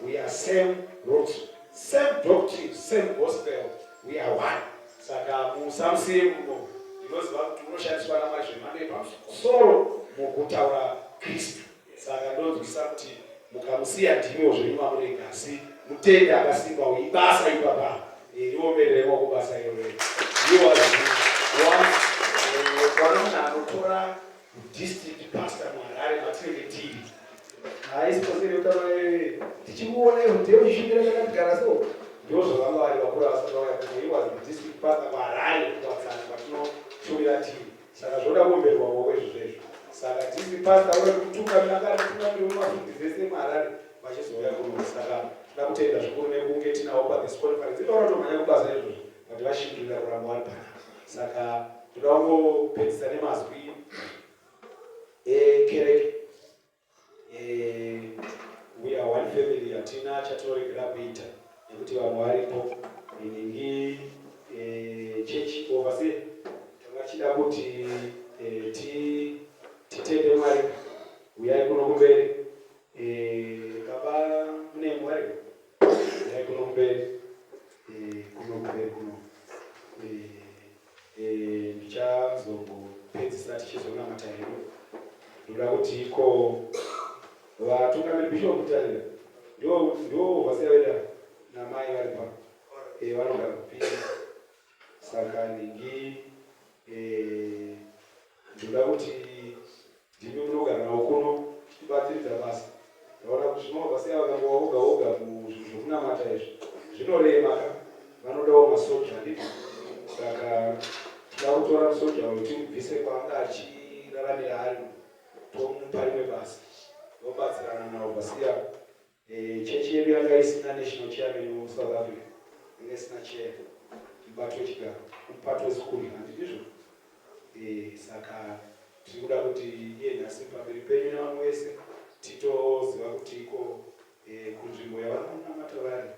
We are same roots, same doctrine, same gospel. We are one. Saka musamusiye muno ndinoziva kuti unoshandiswa namazvo emhando yepamusoro mukutaura Kristu. Saka ndonzwisa kuti mukamusiya ndimiwo zvenyu mamurega, asi mutende akasimba ibasa ipapa riomereremo kubasa iroro. Kwana munhu anotora district pastor muHarare matinenge tiri haisiposere utaura tichimuona ndiye uchishumira chakatigara so ndizvo zvavanga vari vakuru vasakauya kuti he was the district pastor muHarare kuwadzana kwatinoshumira tiri. Saka zvoda kuomberwa moko izvozvezvo. Saka district pastor uri kutungamiriri mumafudhi dzese muHarare vachizouya kuno. Saka toda kutenda zvikuru nekunge tinawo pathespotify dzinoona tomhanya kubasa izvozvo kuti vashingirira kuramba vari pana. Saka toda kungopedzisa nemazwi ekereke. We are one family, hatina chatoregera kuita nekuti vamwe varipo iningi church overseer tangachida kuti titende Mwari. Uyai kuno kumberi. Baba mune Mwari. Uyai kuno kumberi. Kuno. Ndichazongopedzisa tichizonamata hedu. Ndoda kuti iko vatungamiri bishop mutarira ndio vaseveda namai vari pa vanogara kupinda. Saka ningi ndoda kuti ndimi munogara nawo kuno tibatsiridza basa. Ndaona kuti zvinobva sei vakangowa oga muzvinhu zvokunamata izvi zvinorema ka vanodawo masoja nditi. Saka tida kutora musoja uyu timubvise kwaanga achiraramira ari tomupa rimwe basa vobatsirana nawo vasiya. Chechi yedu yanga isina national chairman muSouth Africa, yanga isina chair mubato wechigaro mupato wezikuru handizvo. Saka tiri kuda kuti iye nhasi pamberi penyu nevamwe vese titoziva kuti iko kunzvimbo yavanonamata vari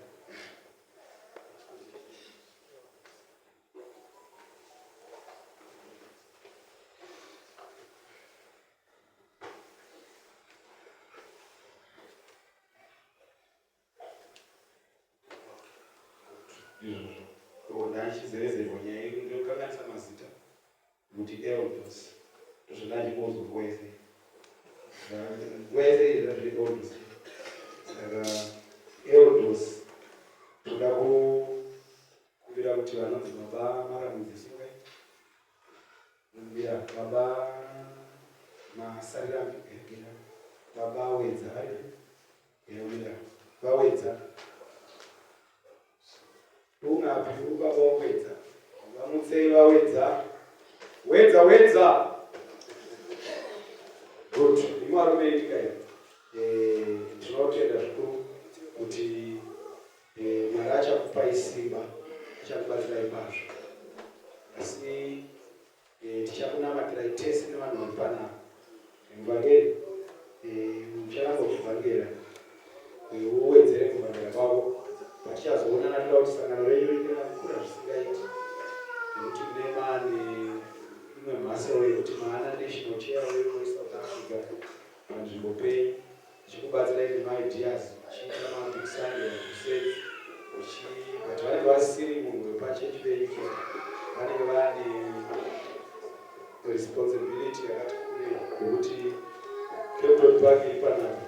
ndachizerezerwa nyaya yedu ndokanganisa mazita kuti elders ndozvandachimbozo wese elders. Saka elders toda kumbira kuti vanonzi baba Maramudzisungai, kumbira baba Masarirambi, baba Wedza kumbira vawedza ungapi ubaba wawedza vamutsei vawedza wedza good imarume ndikai. Tinotenda zvikuru kuti Mwari achakupai simba, achakubatsirai kwazvo, asi tichakunamatirai tese nevanhu vari panapa. Muvhangeri muchanangokuvhangera uwedzere kuvhangera kwavo vachichazoonana. Toda kuti sangano renyu ringe rakura zvisingaiti nekuti mune imwe mhasiro yekuti maana national chair weSouth Africa panzvimbo penyu tichikubatsirai nemaideas uchiita mabig Sunday crusades but vanenge vasiri munhu wepachechi penyu vanenge vane responsibility yakati kurei yekuti Cape Park iri panapa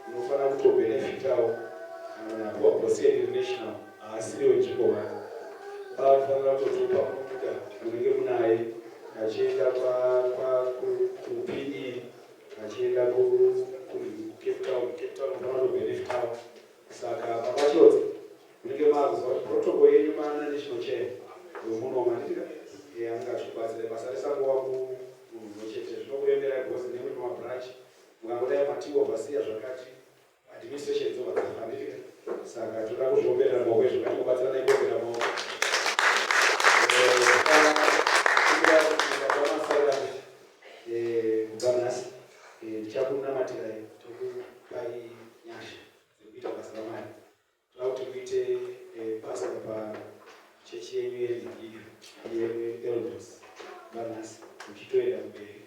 unofanira kutobenefitawo wabhosiyeni national haasiri wenzvimbo vake vanofanira kutotupa munyika munenge munaye achienda kuPE achienda kuCape Town unofanira kutobenefitawo. Saka papachotse munenge makuziva kuti protocol yenyu maana national chair wemunomanika anga achikubatsirai basa risangova munhu mumwe chete. Zvinokuemberai bhosi nemuri mumabranch mukangodai matiwo vasiya zvakati administration dzova dzafanirika. Saka toda kuzviombera maoko izvo katikubatsirana ikuombera maoko kubanasi ndichakunamatirai tokupai nyasha dzekuita basa raMwari. Toda kuti muite basa pachechi yenyu yeelders banasi muchitoenda kumberi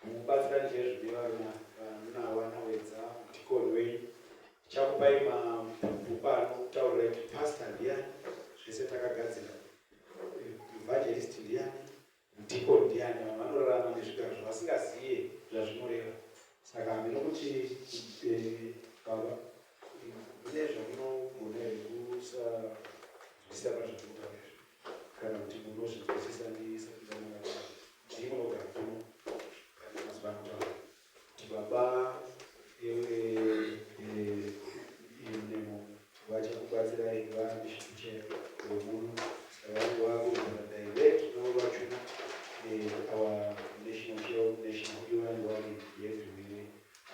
mukubatsirani chaizvo nevanhu Wedza mutikoni wenyu kupaima mfupano kutaura kuti pastor ndiani, zvese takagadzira, evangelist ndiani, deacon ndiani, vanorarama nezvigaro zvasingaziye zvazvinoreva. Saka hameno kuti baba mune zvamunogona kusazvisa pazvakutaura kana kuti munozvinzwisisa ndimunogara kuno kana mazuva anotara kuti baba nemo vachakubatsirai vaneshiche wemuno vanhu vakugona direct novachuna our national show national human one yezviviri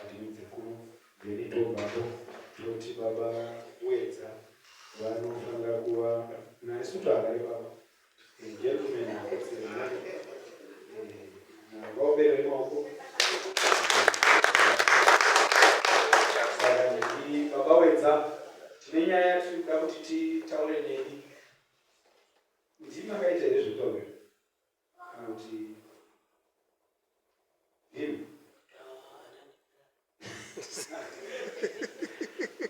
adimidze kuno venitobapo toti baba wedza vanofanira kuva naisuto akare baba gentlemen vaoberere maoko. Saka ndii baba wedza tine nyaya tirikuda kuti titaure neni. Ndimi makaita here zvekutaura kana kuti ndimi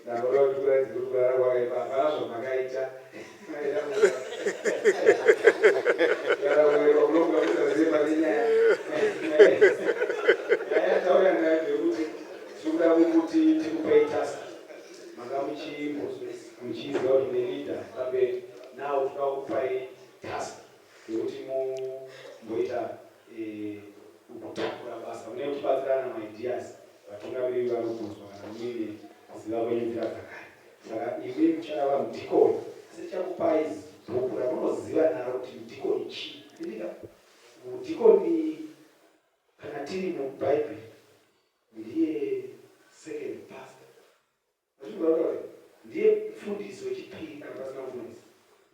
ndaura kuti kuratidza kuti kurara kwakaipa hapana zvamakaita taura nayo ndekuti tikuda kuti tikupei tasa manga muchiziva kuti nelida pamberi nawo toda kupai tasa yekuti mumboita kutakura basa mune kutibatsirana maideas vatungamiri vanobvunzwa kana muine kuziva kwenyu dzakagara. Saka imi muchava mudhikoni asi tichakupai bhuku ramunoziva naro kuti mudhikoni chii. Indika mudhikoni kana tiri mubhaibheri ndiye second pastor, azvinotaura ndiye mufundisi wechipiri kana pasina mufundisi.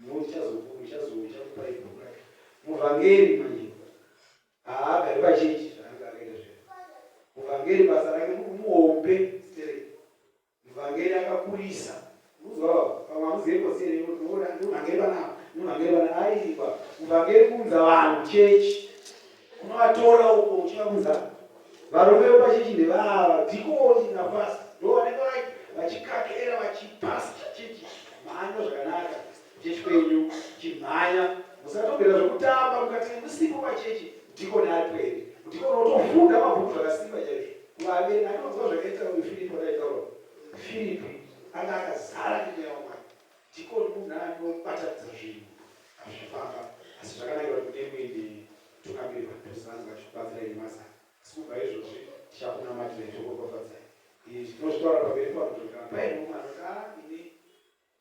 Muchakupai bhuku rake muvhangeri manje haagari pachechi zvaanga akaita zvino. Muvhangeri basa rake muhombe stereki. Muvhangeri akakurisa uzwa pamwe amuzivekoziyeni muvhangeri panapa muvhangeri pana aiwa muvhangeri kuunza vanhu chechi kunovatora uko uchivaunza varume vepachechi ndevadhikoni napasi ndo vanenge vachikakera vachipasa chechi mhanyo zvakanaka chechi kwenyu chimhanya musatobvera zvekutamba mukati musipo pachechi dhikoni ari pwere dhikoni otofunda mabhuku zvakasimba chaizvo kuvaveni anoziva zvakaita filipi akaitaura filipi anga akazara nemweya wamwari. Dhikoni munhu anobatadza zvinhu azvifamba asi zvakanakira kuti muine tungamiri padhuzani vachikubatsirai nemazana asi kubva izvozvi tichakunamatirai tokokofadzai zvinozvitaura pamberi pano kuti kana paine mumwe anoti ine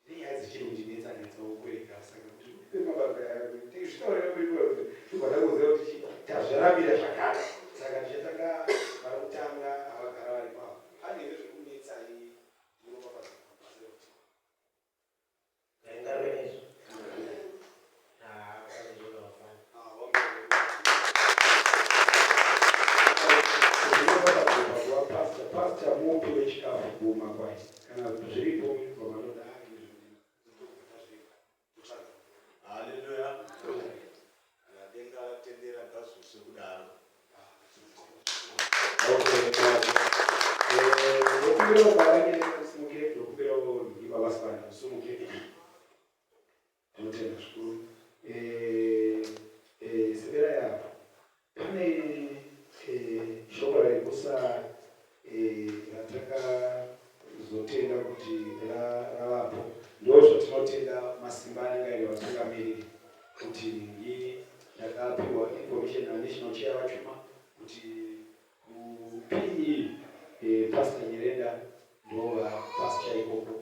nenyaya dzichiri kundinetsanetsa wokwega saka kuti zvitaurira kuiwa kuti tibva takuziva kuti tazvarambira zvakare saka ndichatanga vari kutanga avagara vari pavo anenge zvekunetsai munokofadza pastor mupi wechikafu kumakwai kana zviripo vamanoda haleluya denga tendera gazuse kudaro ndokubira barake simukire ndokubira ndibabasipana sumukire tinotenda zvikuru severa yapo pane shoko raikusa ratakazotenda kuti ravapo ndozvatinotenda masimba anenge aine vatungamiriri kuti ini ndakapiwa information national chair vachuma kuti kupii pastor Nyirenda ndova pastor ikoko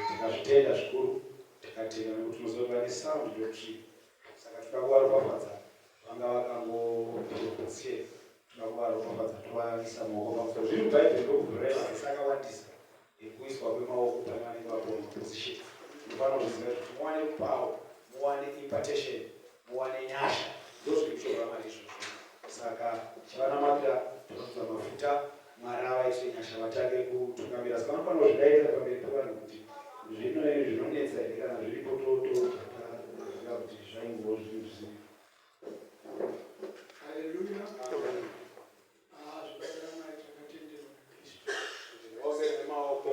tikazvitenda zvikuru tikatenda nekuti muzova nesound doctrine saka tikakuvaropafadza vanga vakangopiroposiye tikakuvaropafadza tovaisa maoko pamusoro zviri bhaibheri ndokuvhuraiva isakawandisa kuiswa kwemaoko pananenge vapona position mufanira kuziva kuti muwane kupawo muwane impartation muwane nyasha ndozvikushora mari izvozvo. Saka chavanamatira tonoudza mafuta mwari avaitire nyasha vatange kutungamira saka vanofanira kuzvidaidza pamberi pevanhu kuti zvinonetsa here kana zviripo totoaa kuti zvaingovo zvinhu zvizii. Haleluya. Zvibatsira mwari takatenderwa Kristu. Vose nemaoko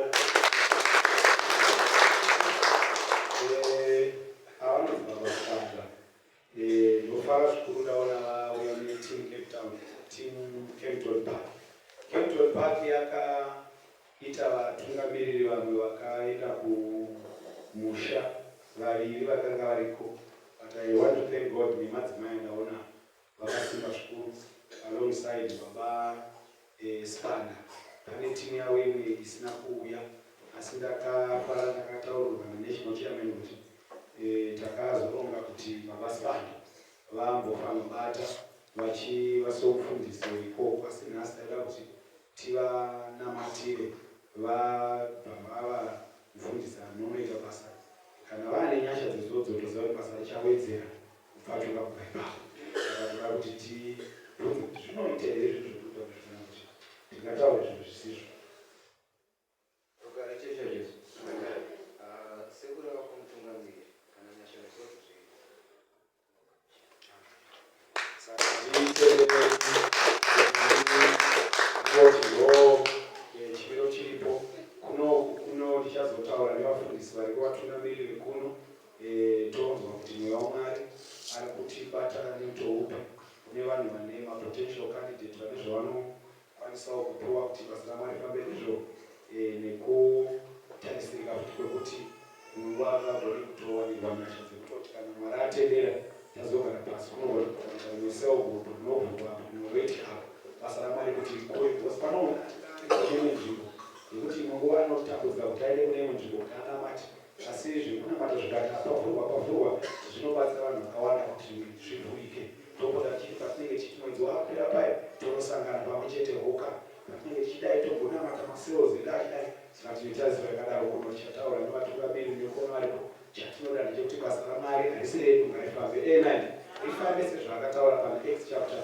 kuita vatungamiriri vamwe vakaenda kumusha vaviri vakanga variko. But I want to thank God nemadzimai ndaona vakasimba zvikuru alongside baba Spanda. Pane timu yavo imwe isina kuuya asi ndakafara ndakataurirwa naNational Chairman kuti takazoronga kuti baba Spanda vambofana bata vachivasofundisi ikoko asi nhasi taida kuti tivanamatire vabva mufundisi anonoita basa. Kana vane nyasha dzizvodzo toziva kuti basa richawedzera kupfatuka kubva ipapo. Saka toda kuti tibvunze kuti zvinoita here izvozvo toda kuzvina kuti tingataura zvinhu zvisizvo. Rogara checha Jesu. Sekuru vakamutungamirira kana nyasha izvozvo zviri. Saka chimiro chiripo kuno ndichazotaura nevafundisi vari kuvatungamiriri kuno. Tonzwa kuti mweya waMwari ari kutibata netoupa kune vanhu vane mapotential candidate vane zvavanokwanisawo kupiwa kuti basa raMwari fambe ndizvo nekutarisirika futi kwekuti munhu akagone kutowanirwa nyasha dzekutoti kana Mwari atendera tazogara pasi kunogona kuita rimwesewo group rinovhurwa rinoreti apo basa raMwari kuti rikure because panoona imwe nzvimbo yekuti munguva anotambudza kuti aende kune imwe nzvimbo kuti anamati asi zvekunamata zvikati pavhurwa zvinobatsira vanhu vakawanda kuti zvivhurike. Topota tichiti patinenge tichiti mwedzi wakapera paya tonosangana pamwe chete hoka patinenge tichidai togonamata masales edachidai saka tinoitarisira yakadaro kuno tichataura nevatungamiriri nekuona varipo chatinoda ndechekuti basa raMwari harisi redu ngaifambe rifambe sezvaakataura pana Acts chapter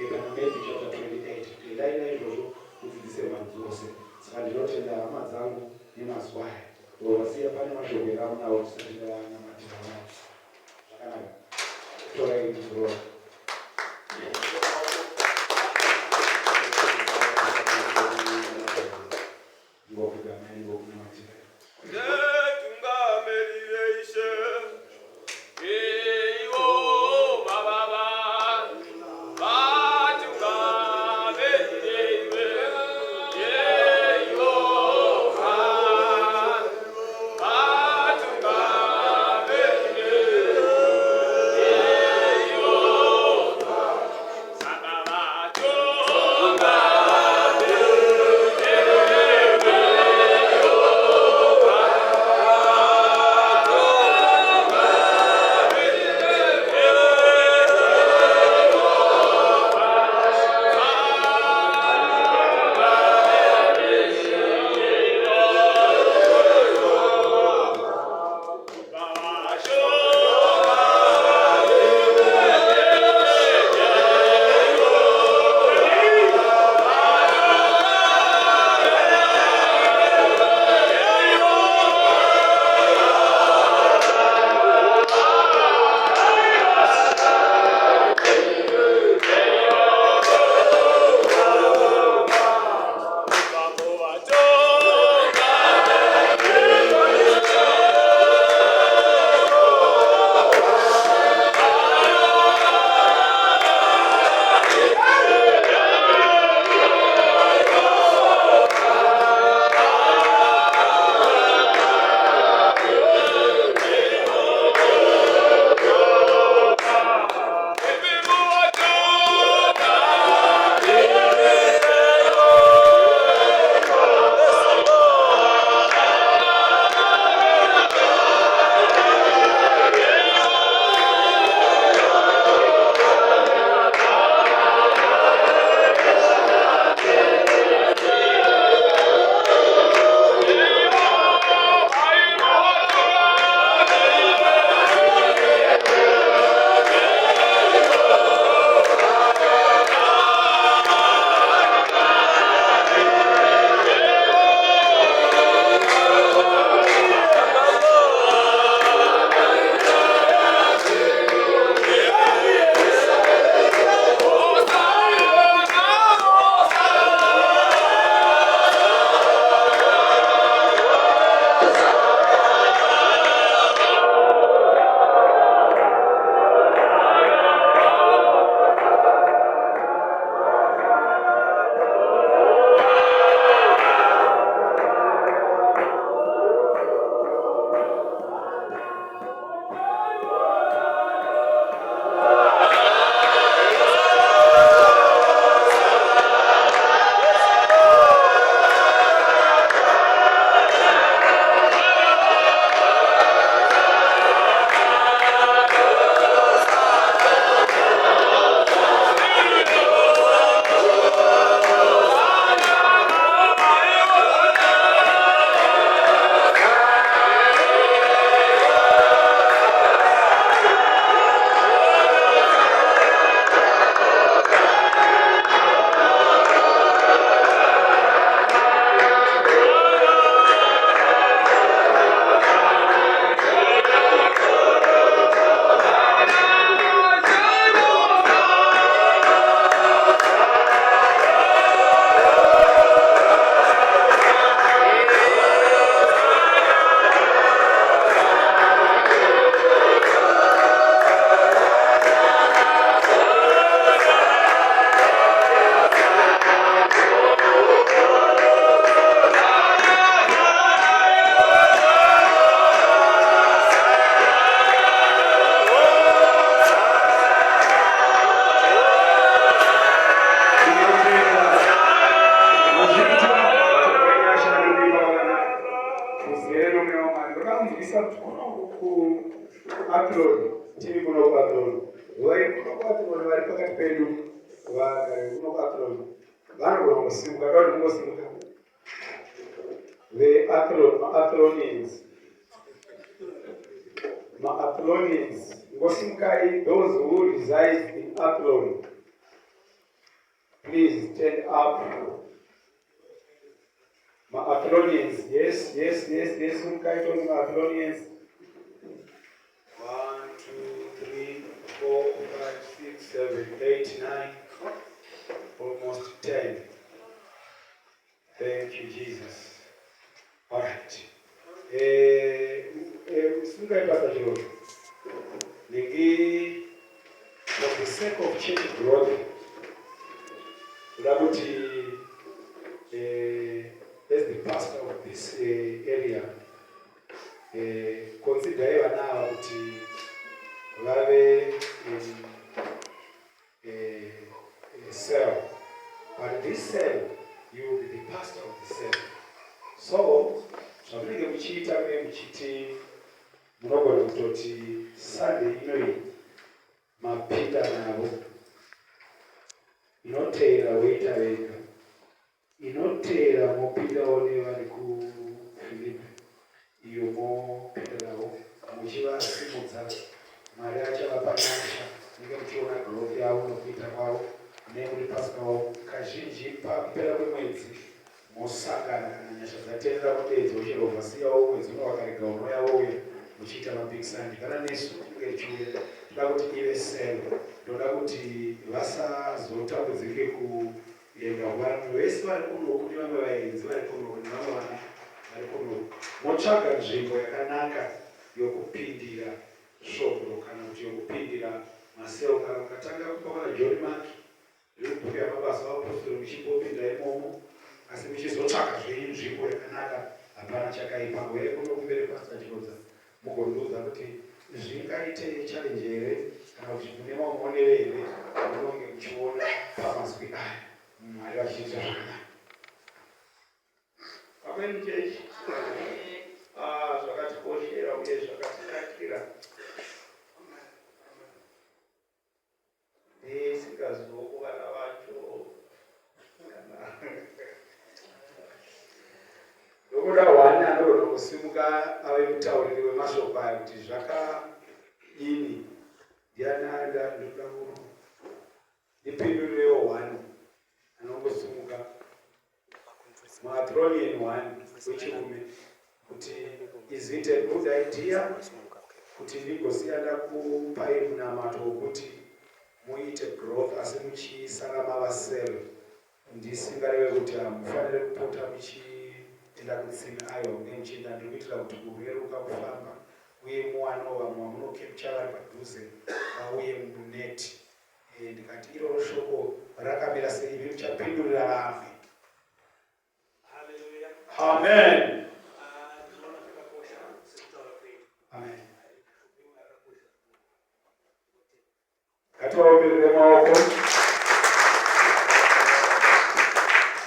kana Matthew chapter 28 kuti endai naizvozvo mudzidzise vanhu dzose. Saka ndinotenda hama dzangu nemazuva aya vasiya pane mashoko eramunawo tisati ndanamatira nawo zvakanaka torai kuzorora ngokugamai ngokunamatira Oh kunzwisa kuti ku Atlon tiri kuno ku Atlon vari kuno ku Atlon vari pakati pedu vagari kuno ku Atlon vanogona kusimuka kana kungosimuka the Athlonians ngosimukai those who reside in Athlon, please stand up. Athlonians, yes, Mukai told Athlonians. 1, 2, 3, 4, 5, 6, 7, 8, 9, almost 10. Thank you, Jesus. All right. Mukai Pastor Joe. For the sake of church growth, as the pastor of this area, consider now to have a cell. But this cell, you will be the pastor of the cell. So, I'm going to cheat munogona kutoti Sunday inoi mapinda navo inoteera weita vega inoteera mopindawo nevari kuFilipi iyo mopinda navo muchivasimudza Mwari achavapa nyasha nenge muchiona growth yavo nokuita kwavo nemuri pasi pavo kazhinji pakupera kwemwedzi mosangana kana nyasha dzatendera kudeedza uchirovhasiyawo mwedzi unowakarega unoyawo uya muchiita mabig sandi kana nesu tingechiuya toda kuti ive selo ndoda kuti vasazotambudzike kuenda vanhu vese vari kuno kune vamwe vaenzi vari kuno kune vamwe vana vari kuno motsvaga nzvimbo yakanaka yokupindira svondo kana kuti yokupindira maselo kana mukatanga kupa kana John Mark yobhuku yamabasa vapostori muchimbopinda imomo asi muchizotsvaga zvenyu nzvimbo yakanaka hapana chakaipa were kuno kumberi Pastor Chirodza mugonduudza kuti zvingaite challenge here kana kuti mune maonero here munonge muchiona pamazwi aya Mwari vachiita zvakanaka. Amen church. Zvakatikoshera uye zvakatinakira. Singazivo vana vacho ndokuda hwani anogona kusimuka ave mutauriri wemashoko aya kuti zvakadini ndiananda ndoda ndipindurirewo hwani anongosimuka Athlonian hwani wechirume kuti is it a good idea kuti ndigosiyana kupai munamato wokuti muite growth asi muchisara mavaselo ndisingareve kuti hamufanire kupota muchienda kutsime ayo unge muchienda ndikuitira kuti kureruka kufamba uye muwanawo vamwe vamunokepcha vari padhuze vauye muneti ndikati iroro shoko rakamira sei ivi muchapindurira vamwe. Amen. Amen. Ngativaomberere maoko.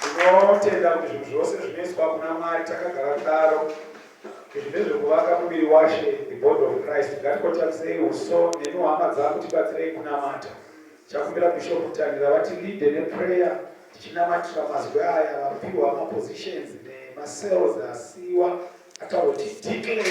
Tinotenda kuti zvinhu zvose zvinoiswa kuna Mwari takagara kudaro zvine zvekuvaka muviri washe the body of Christ. Ngatikotarisei uso nemi hama dzangu tibatsirei kunamata. Chakumbira Bishop Tanira vati lead neprayer tichinamatira mazwi aya vapiwa mapositions nemacells asiwa akavoti declare